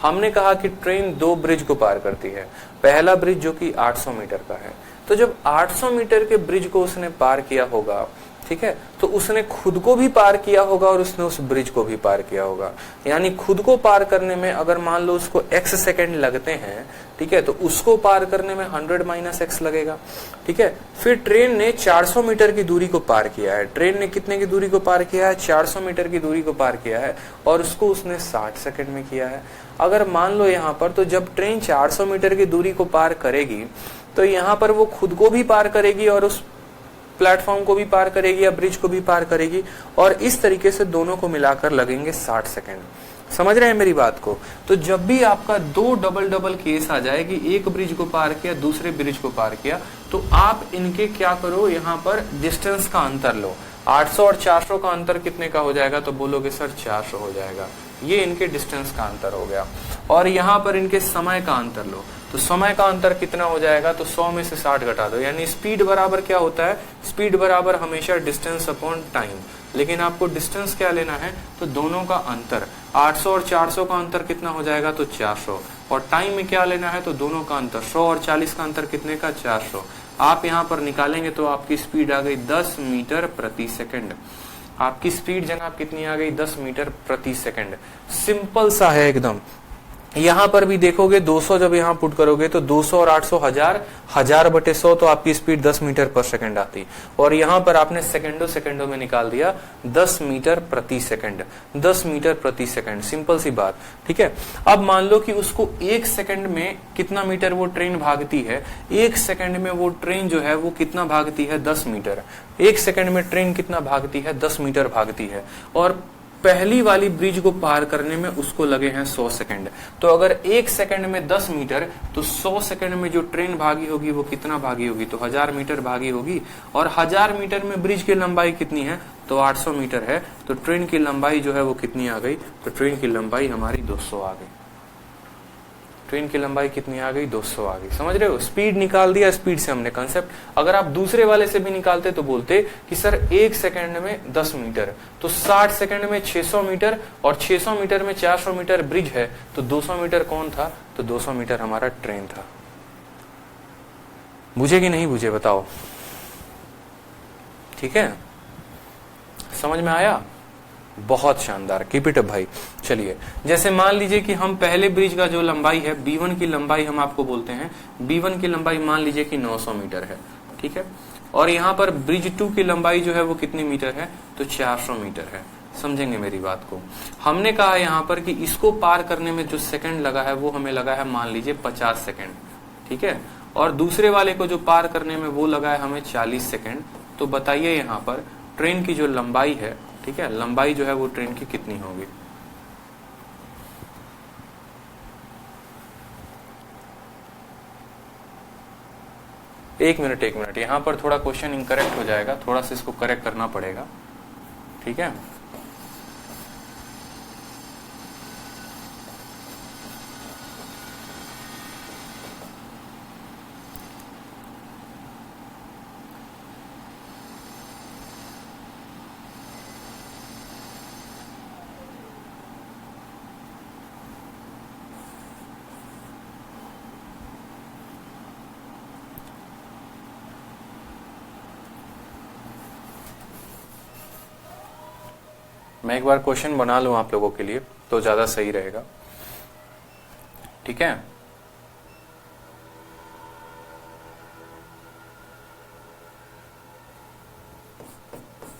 हमने कहा कि ट्रेन 2 ब्रिज को पार करती है। पहला ब्रिज जो कि 800 मीटर का है, तो जब 800 मीटर के ब्रिज को उसने पार किया होगा, ठीक है, तो उसने खुद को भी पार किया होगा और उसने उस ब्रिज को भी पार किया होगा। यानी खुद को पार करने में अगर मान लो उसको x सेकंड लगते हैं, ठीक है, तो उसको पार करने में 100 माइनस x लगेगा, ठीक है। फिर ट्रेन ने 400 मीटर की दूरी को पार किया है। ट्रेन ने कितने की दूरी को पार किया है? 400 मीटर की दूरी को पार किया है और उसको उसने 60 सेकंड में किया है। अगर मान लो यहाँ पर, तो जब ट्रेन 400 मीटर की दूरी को पार करेगी तो यहाँ पर वो खुद को भी पार करेगी और उस प्लेटफॉर्म को भी पार करेगी या ब्रिज को भी पार करेगी, और इस तरीके से दोनों को मिलाकर लगेंगे 60 सेकंड। समझ रहे हैं मेरी बात को? तो जब भी आपका 2 डबल केस आ जाए कि एक ब्रिज को पार किया, दूसरे ब्रिज को पार किया, तो आप इनके क्या करो, यहाँ पर डिस्टेंस का अंतर लो। 800 और 400 का अंतर कितने का हो जाएगा? तो बोलोगे सर 400 हो जाएगा। ये इनके डिस्टेंस का अंतर हो गया। और यहाँ पर इनके समय का अंतर लो, तो समय का अंतर कितना हो जाएगा? तो 100 में से 60 घटा दो। यानी स्पीड बराबर क्या होता है? स्पीड बराबर हमेशा डिस्टेंस अपॉन टाइम। लेकिन आपको डिस्टेंस क्या लेना है? तो दोनों का अंतर। 800 और 400 का अंतर कितना हो जाएगा? तो 400। और टाइम में क्या लेना है? तो दोनों का अंतर। 100 और 40 का अंतर कितने का? 400। आप यहाँ पर निकालेंगे तो आपकी स्पीड आ गई 10 मीटर प्रति सेकंड। आपकी स्पीड जनाब कितनी आ गई? 10 मीटर प्रति सेकंड। सिंपल सा है एकदम। यहां पर भी देखोगे 200 जब यहां पुट करोगे तो 200 और 800 हजार, 1000/100 तो आपकी स्पीड 10 मीटर पर सेकंड आती। और यहां पर आपने सेकंडों में निकाल दिया 10 मीटर प्रति सेकंड, 10 मीटर प्रति सेकंड, सिंपल सी बात। ठीक है, अब मान लो कि उसको 1 सेकंड में कितना मीटर वो ट्रेन भागती है, 1 सेकंड में वो ट्रेन जो है वो कितना भागती है, 10 मीटर। 1 सेकंड में ट्रेन कितना भागती है, 10 मीटर भागती है। और पहली वाली ब्रिज को पार करने में उसको लगे हैं 100 सेकंड। तो अगर 1 सेकंड में 10 मीटर, तो 100 सेकंड में जो ट्रेन भागी होगी वो कितना भागी होगी, तो 1000 मीटर भागी होगी। और 1000 मीटर में ब्रिज की लंबाई कितनी है, तो 800 मीटर है। तो ट्रेन की लंबाई जो है वो कितनी आ गई, तो ट्रेन की लंबाई हमारी 200 आ गई। ट्रेन की लंबाई कितनी आ गई, 200 आ गई। समझ रहे हो, स्पीड निकाल दिया, स्पीड से हमने कंसेप्ट। अगर आप दूसरे वाले से भी निकालते तो बोलते कि सर 1 सेकंड में 10 मीटर, तो 60 सेकंड में 600 मीटर, और 600 मीटर में 400 मीटर ब्रिज है, तो 200 मीटर कौन था, तो 200 मीटर हमारा ट्रेन था। बुझे कि नहीं बुझे, बताओ। ठीक है, समझ में आया, बहुत शानदार, कीप इट अप भाई। चलिए, जैसे मान लीजिए कि हम पहले ब्रिज का जो लंबाई है, B1 की लंबाई हम आपको बोलते हैं, B1 की लंबाई मान लीजिए कि 900 मीटर है। ठीक है, और यहाँ पर ब्रिज 2 की लंबाई जो है वो कितनी मीटर है, तो 400 मीटर है। समझेंगे मेरी बात को। हमने कहा यहाँ पर कि इसको पार करने में जो सेकंड लगा है वो हमें लगा है मान लीजिए 50 सेकंड। ठीक है, और दूसरे वाले को जो पार करने में वो लगा है हमें 40 सेकंड। तो बताइए यहाँ पर ट्रेन की जो लंबाई है, ठीक है, लंबाई जो है वो ट्रेन की कितनी होगी। एक मिनट, यहां पर थोड़ा क्वेश्चन इनकरेक्ट हो जाएगा, थोड़ा सा इसको करेक्ट करना पड़ेगा। ठीक है, मैं एक बार क्वेश्चन बना लूं आप लोगों के लिए तो ज्यादा सही रहेगा। ठीक है,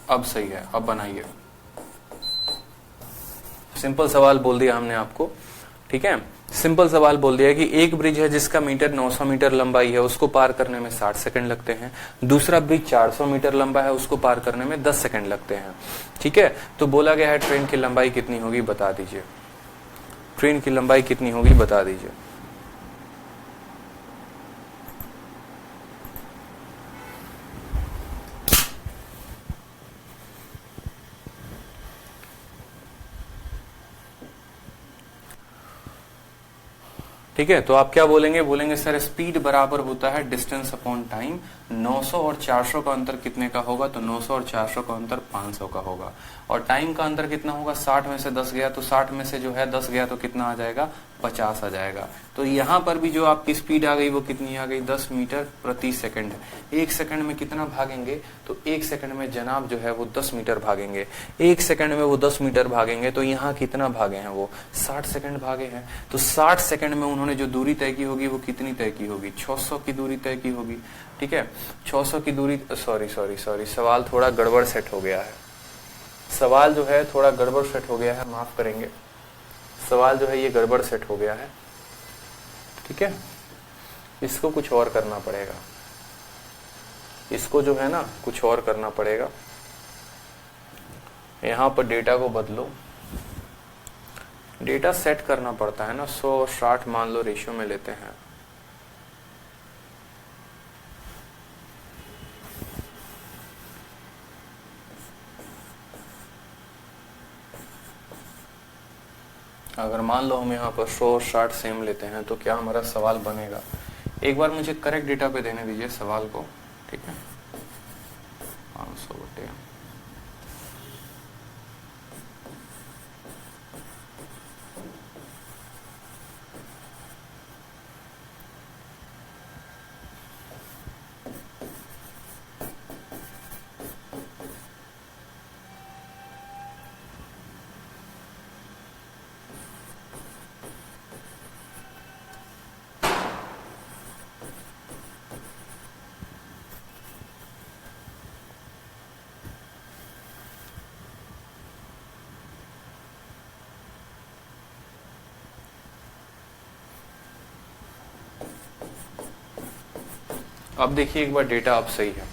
अब सही है, अब बनाइए। सिंपल सवाल बोल दिया हमने आपको। ठीक है, सिंपल सवाल बोल दिया कि एक ब्रिज है जिसका मीटर 900 मीटर लंबाई है, उसको पार करने में 60 सेकंड लगते हैं। दूसरा ब्रिज 400 मीटर लंबा है, उसको पार करने में 10 सेकंड लगते हैं। ठीक है, तो बोला गया है ट्रेन की लंबाई कितनी होगी, बता दीजिए। ट्रेन की लंबाई कितनी होगी, बता दीजिए। ठीक है, तो आप क्या बोलेंगे, बोलेंगे सर स्पीड बराबर होता है डिस्टेंस अपॉन टाइम। 900 और 400 का अंतर कितने का होगा, तो 900 और 400 का अंतर 500 का होगा। और टाइम का अंतर कितना होगा, 60 में से 10 गया, तो 60 में से जो है 10 गया तो कितना आ जाएगा, 50 आ जाएगा। तो यहां पर भी जो आपकी स्पीड आ गई वो कितनी आ गई, 10 मीटर प्रति सेकंड। 1 सेकंड में कितना भागेंगे, तो 1 सेकंड में जनाब जो है वो 10 मीटर भागेंगे। 1 सेकंड में वो 10 मीटर भागेंगे, तो यहाँ कितना भागे हैं वो, 60 सेकंड भागे हैं। तो 60 सेकंड में उन्होंने जो दूरी तय की होगी वो कितनी तय की होगी, 600 की दूरी तय की होगी। ठीक है, 600 की दूरी, सॉरी, सवाल थोड़ा गड़बड़ सेट हो गया है। सवाल जो है थोड़ा गड़बड़ सेट हो गया है, माफ करेंगे। सवाल जो है ये गड़बड़ सेट हो गया है। ठीक है, इसको कुछ और करना पड़ेगा, इसको जो है ना कुछ और करना पड़ेगा। यहां पर डेटा को बदलो, डेटा सेट करना पड़ता है ना। 100 और 60 मान लो रेशियो में लेते हैं। अगर मान लो हम यहाँ पर 100 और 60 सेम लेते हैं तो क्या हमारा सवाल बनेगा। एक बार मुझे करेक्ट डेटा पे देने दीजिए सवाल को। ठीक है, 500 बटे अब देखिए एक बार डेटा अब सही है,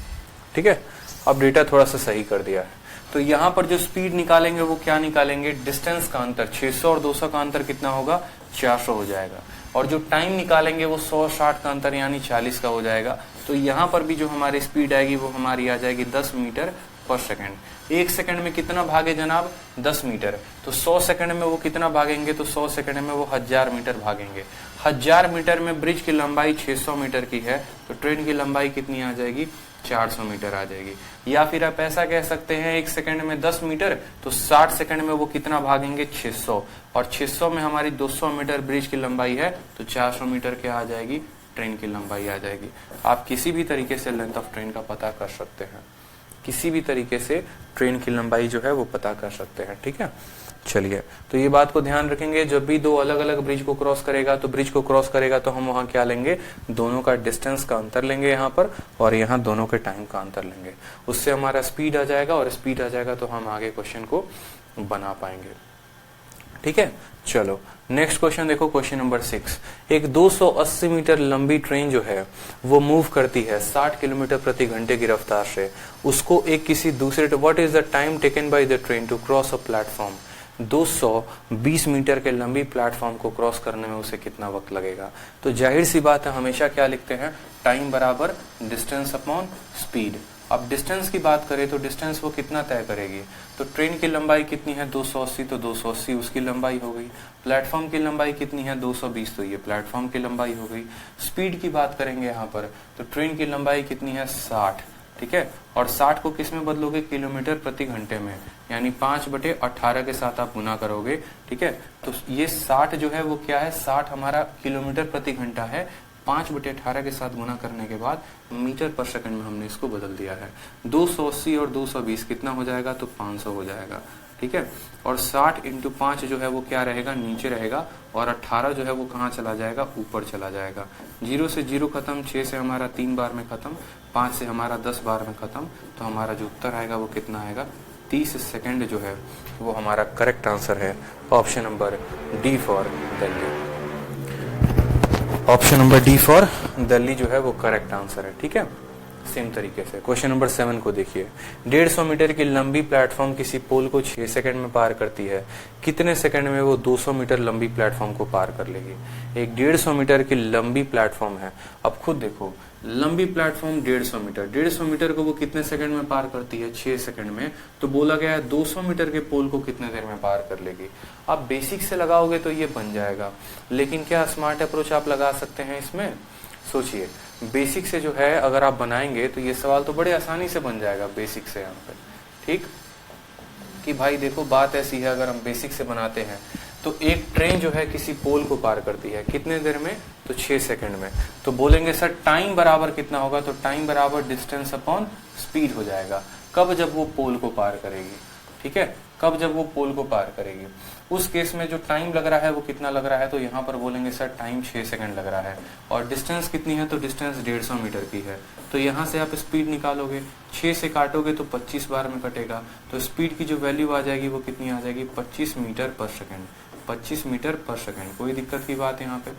ठीक है, अब डेटा थोड़ा सा सही कर दिया है। तो यहाँ पर जो स्पीड निकालेंगे वो क्या निकालेंगे, डिस्टेंस का अंतर, 600 और 200 का अंतर कितना होगा, 400 हो जाएगा। और जो टाइम निकालेंगे वो 100-60 का अंतर यानी 40 का हो जाएगा। तो यहाँ पर भी जो हमारी स्पीड आएगी वो हमारी आ जाएगी 10 मीटर पर सेकंड। 1 सेकंड में कितना भागे जनाब, 10 मीटर। तो 100 सेकंड में वो कितना भागेंगे, तो 100 सेकंड में वो 1000 मीटर भागेंगे। 1000 मीटर में ब्रिज की लंबाई 600 मीटर की है, तो ट्रेन की लंबाई कितनी आ जाएगी, 400 मीटर आ जाएगी। या फिर आप ऐसा कह सकते हैं 1 सेकंड में 10 मीटर, तो 60 सेकंड में वो कितना भागेंगे, 600। और 600 में हमारी 200 मीटर ब्रिज की लंबाई है, तो 400 मीटर क्या आ जाएगी, ट्रेन की लंबाई आ जाएगी। आप किसी भी तरीके से लेंथ ऑफ ट्रेन का पता कर सकते हैं, किसी भी तरीके से ट्रेन की लंबाई जो है वो पता कर सकते हैं, ठीक है। चलिए, तो ये बात को ध्यान रखेंगे, जब भी दो अलग अलग ब्रिज को क्रॉस करेगा तो ब्रिज को क्रॉस करेगा तो हम वहां क्या लेंगे, दोनों का डिस्टेंस का अंतर लेंगे यहाँ पर, और यहाँ दोनों के टाइम का अंतर लेंगे। उससे हमारा स्पीड आ जाएगा, और स्पीड आ जाएगा तो हम आगे क्वेश्चन को बना पाएंगे, ठीक है। चलो नेक्स्ट क्वेश्चन देखो, क्वेश्चन नंबर 6। एक 280 मीटर लंबी ट्रेन जो है वो मूव करती है 60 किलोमीटर प्रति घंटे की रफ्तार से। उसको एक किसी दूसरे, what is the time taken by the train to cross a platform. 220 metre के लंबी प्लेटफॉर्म को क्रॉस करने में उसे कितना वक्त लगेगा। तो जाहिर सी बात है, हमेशा क्या लिखते हैं, टाइम बराबर डिस्टेंस अपॉन स्पीड। अब डिस्टेंस की बात करें तो डिस्टेंस वो कितना तय करेगी, तो ट्रेन की लंबाई कितनी है 280, तो 280 उसकी लंबाई हो गई। प्लेटफॉर्म की लंबाई कितनी है 220, तो ये प्लेटफॉर्म की लंबाई हो गई। स्पीड की बात करेंगे यहाँ पर, तो ट्रेन की लंबाई कितनी है 60, ठीक है। और 60 को किस में बदलोगे, किलोमीटर प्रति घंटे में, यानी 5/18 के साथ आप गुना करोगे, ठीक है। तो ये 60 जो है वो क्या है, 60 हमारा किलोमीटर प्रति घंटा है। 5/18 के साथ गुना करने के बाद मीटर पर सेकंड में हमने इसको बदल दिया है। 280 और 220 कितना हो जाएगा, तो 500 हो जाएगा, ठीक है। और 60 × 5 जो है वो क्या रहेगा, नीचे रहेगा, और 18 जो है वो कहाँ चला जाएगा, ऊपर चला जाएगा। 0 से 0 खत्म, 6 से हमारा 3 बार में खत्म, 5 से हमारा 10 बार में खत्म। तो हमारा जो उत्तर आएगा वो कितना आएगा, 30 सेकंड जो है वो हमारा करेक्ट आंसर है। Option number D for Delhi. Option number D for Delhi जो है वो करेक्ट आंसर है, ठीक है। सेम तरीके से क्वेश्चन नंबर 7 को देखिए। 150 मीटर की लंबी प्लेटफॉर्म किसी पोल को 6 सेकंड में पार करती है, कितने सेकंड में वो 200 मीटर लंबी प्लेटफॉर्म को पार कर लेगी। एक 150 मीटर की लंबी प्लेटफॉर्म है, अब खुद देखो, लंबी प्लेटफॉर्म 150 मीटर, 150 मीटर को वो कितने सेकंड में पार करती है, 6 सेकंड में। तो बोला गया है 200 मीटर के पोल को कितने देर में पार कर लेगी। आप बेसिक से लगाओगे तो ये बन जाएगा, लेकिन क्या स्मार्ट अप्रोच आप लगा सकते हैं इसमें, सोचिए। बेसिक से जो है अगर आप बनाएंगे तो ये सवाल तो बड़े आसानी से बन जाएगा बेसिक से यहाँ पे, ठीक। कि भाई देखो बात ऐसी है, अगर हम बेसिक से बनाते हैं तो एक ट्रेन जो है किसी पोल को पार करती है कितने देर में, तो 6 सेकंड में। तो बोलेंगे सर टाइम बराबर कितना होगा, तो टाइम बराबर डिस्टेंस अपॉन स्पीड हो जाएगा। कब, जब वो पोल को पार करेगी, ठीक है, कब, जब वो पोल को पार करेगी। उस केस में जो टाइम लग रहा है वो कितना लग रहा है, तो यहाँ पर बोलेंगे सर टाइम 6 सेकंड लग रहा है। और डिस्टेंस कितनी है, तो डिस्टेंस 150 मीटर की है। तो यहाँ से आप स्पीड निकालोगे, 6 से काटोगे तो 25 बार में कटेगा। तो स्पीड की जो वैल्यू आ जाएगी वो कितनी आ जाएगी, 25 मीटर पर सेकंड। 25 मीटर पर सेकंड, कोई दिक्कत की बात है यहाँ पे,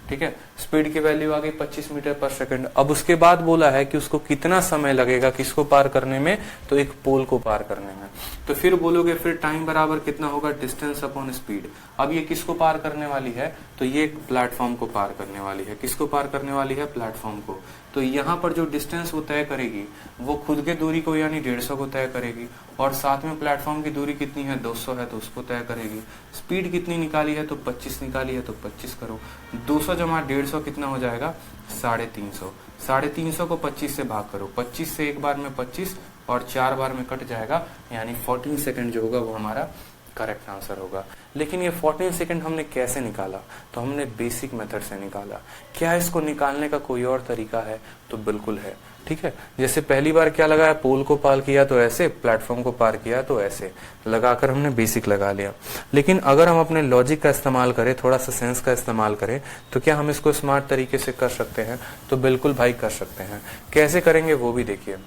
ठीक है। स्पीड की वैल्यू आ गई 25 मीटर पर सेकंड। अब उसके बाद बोला है कि उसको कितना समय लगेगा किसको पार करने में, तो एक पोल को पार करने में। तो फिर बोलोगे फिर टाइम बराबर कितना होगा, डिस्टेंस अपॉन स्पीड। अब ये किसको पार करने वाली है, तो ये प्लेटफॉर्म को पार करने वाली है। किसको पार करने वाली है, प्लेटफॉर्म को। तो यहाँ पर जो डिस्टेंस वो तय करेगी वो खुद के दूरी को यानी 150 को तय करेगी, और साथ में प्लेटफॉर्म की दूरी कितनी है 200 है, तो उसको तय करेगी। स्पीड कितनी निकाली है, तो 25 निकाली है, तो 25 करो। 200 जमा 150 कितना हो जाएगा, 350। 350 को 25 से भाग करो, 25 से एक बार में 25 और 4 बार में कट जाएगा, यानी 14 सेकंड जो होगा वो हमारा करेक्ट आंसर होगा। लेकिन ये 14 सेकंड हमने कैसे निकाला, तो हमने बेसिक मेथड से निकाला। क्या इसको निकालने का कोई और तरीका है, तो बिल्कुल है, ठीक है। जैसे पहली बार क्या लगाया, पोल को पार किया तो ऐसे, प्लेटफॉर्म को पार किया तो ऐसे, लगाकर हमने बेसिक लगा लिया। लेकिन अगर हम अपने लॉजिक का इस्तेमाल करें, थोड़ा सा सेंस का इस्तेमाल करें, तो क्या हम इसको स्मार्ट तरीके से कर सकते हैं, तो बिल्कुल भाई कर सकते हैं। कैसे करेंगे वो भी देखिए।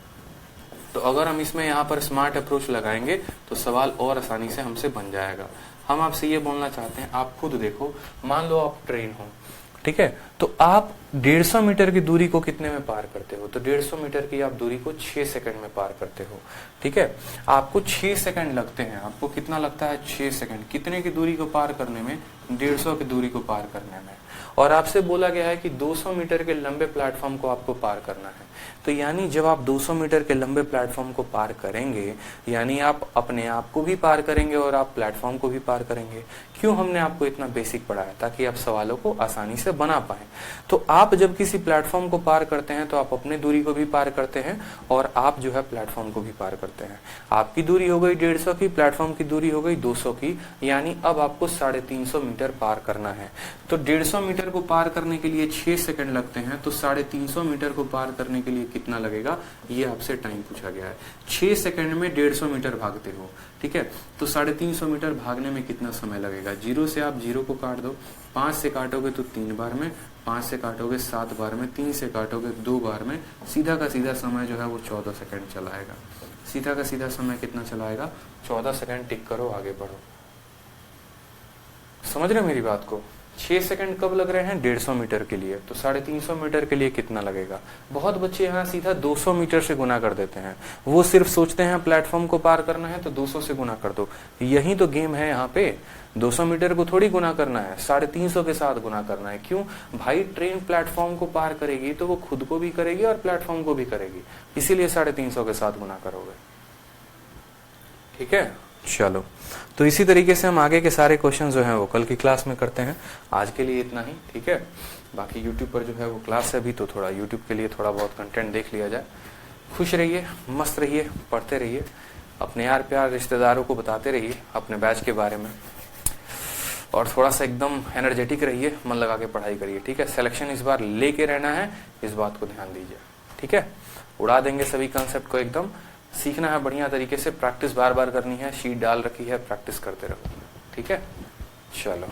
तो अगर हम इसमें यहाँ पर स्मार्ट अप्रोच लगाएंगे तो सवाल और आसानी से हमसे बन जाएगा। हम आपसे ये बोलना चाहते हैं, आप खुद देखो, मान लो आप ट्रेन हो, ठीक है, तो आप 150 मीटर की दूरी को कितने में पार करते हो? तो 150 मीटर की आप दूरी को 6 सेकंड में पार करते हो। ठीक है, आपको 6 सेकंड लगते हैं। आपको कितना लगता है? 6 सेकंड। कितने की दूरी को पार करने में? 150 की दूरी को पार करने में। और आपसे बोला गया है कि 200 मीटर के लंबे प्लेटफॉर्म को आपको पार करना है। तो यानी जब आप 200 मीटर के लंबे प्लेटफॉर्म को पार करेंगे, यानी आप अपने आप को भी पार करेंगे और आप प्लेटफॉर्म को भी पार करेंगे। क्यों हमने आपको इतना बेसिक पढ़ाया? ताकि आप सवालों को आसानी से बना पाए। तो आप जब किसी प्लेटफॉर्म को पार करते हैं तो आप अपने दूरी को भी पार करते हैं और आप जो है प्लेटफॉर्म को भी पार करते हैं। आपकी दूरी हो गई 150 की, प्लेटफॉर्म की दूरी हो गई 200 की, यानी अब आपको 350 मीटर पार करना है। तो 150 मीटर को पार करने के लिए 6 सेकंड लगते हैं, तो 350 मीटर को पार करने के लिए कितना लगेगा, ये आपसे टाइम पूछा गया है। 6 सेकंड में 150 मीटर भागते हो। ठीक है, तो 350 मीटर भागने में कितना समय लगेगा? 0 से आप 0 को काट दो, 5 से काटोगे तो 3 बार में, 5 से काटोगे 7 बार में, 3 से काटोगे 2 बार में, सीधा का सीधा समय जो है वो 14 सेकंड चलाएगा। सीधा का सीधा समय कितना चलाएगा? 14 सेकंड। टिक करो, आगे बढ़ो। समझ रहे मेरी बात को? 6 सेकंड कब लग रहे हैं? 150 मीटर के लिए। तो 350 मीटर के लिए कितना लगेगा? बहुत बच्चे यहाँ सीधा 200 मीटर से गुना कर देते हैं। वो सिर्फ सोचते हैं प्लेटफॉर्म को पार करना है तो 200 से गुना कर दो। यही तो गेम है यहाँ पे। 200 मीटर को थोड़ी गुना करना है, 350 के साथ गुना करना है। क्यों भाई? ट्रेन प्लेटफॉर्म को पार करेगी तो वो खुद को भी करेगी और प्लेटफॉर्म को भी करेगी, इसीलिए 350 के साथ गुना करोगे। ठीक है, चलो। तो इसी तरीके से हम आगे के सारे क्वेश्चन जो हैं वो कल की क्लास में करते हैं। आज के लिए इतना ही। ठीक है, बाकी यूट्यूब पर जो है वो क्लास है अभी, तो थोड़ा यूट्यूब के लिए थोड़ा बहुत कंटेंट देख लिया जाए। खुश रहिए, मस्त रहिए, पढ़ते रहिए, अपने यार प्यार रिश्तेदारों को बताते रहिए अपने बैच के बारे में, और थोड़ा सा एकदम एनर्जेटिक रहिए, मन लगा के पढ़ाई करिए। ठीक है, सिलेक्शन इस बार लेके रहना है, इस बात को ध्यान दीजिए। ठीक है, उड़ा देंगे सभी कंसेप्ट को एकदम। सीखना है बढ़िया तरीके से, प्रैक्टिस बार बार करनी है, शीट डाल रखी है, प्रैक्टिस करते रहो। ठीक है, चलो।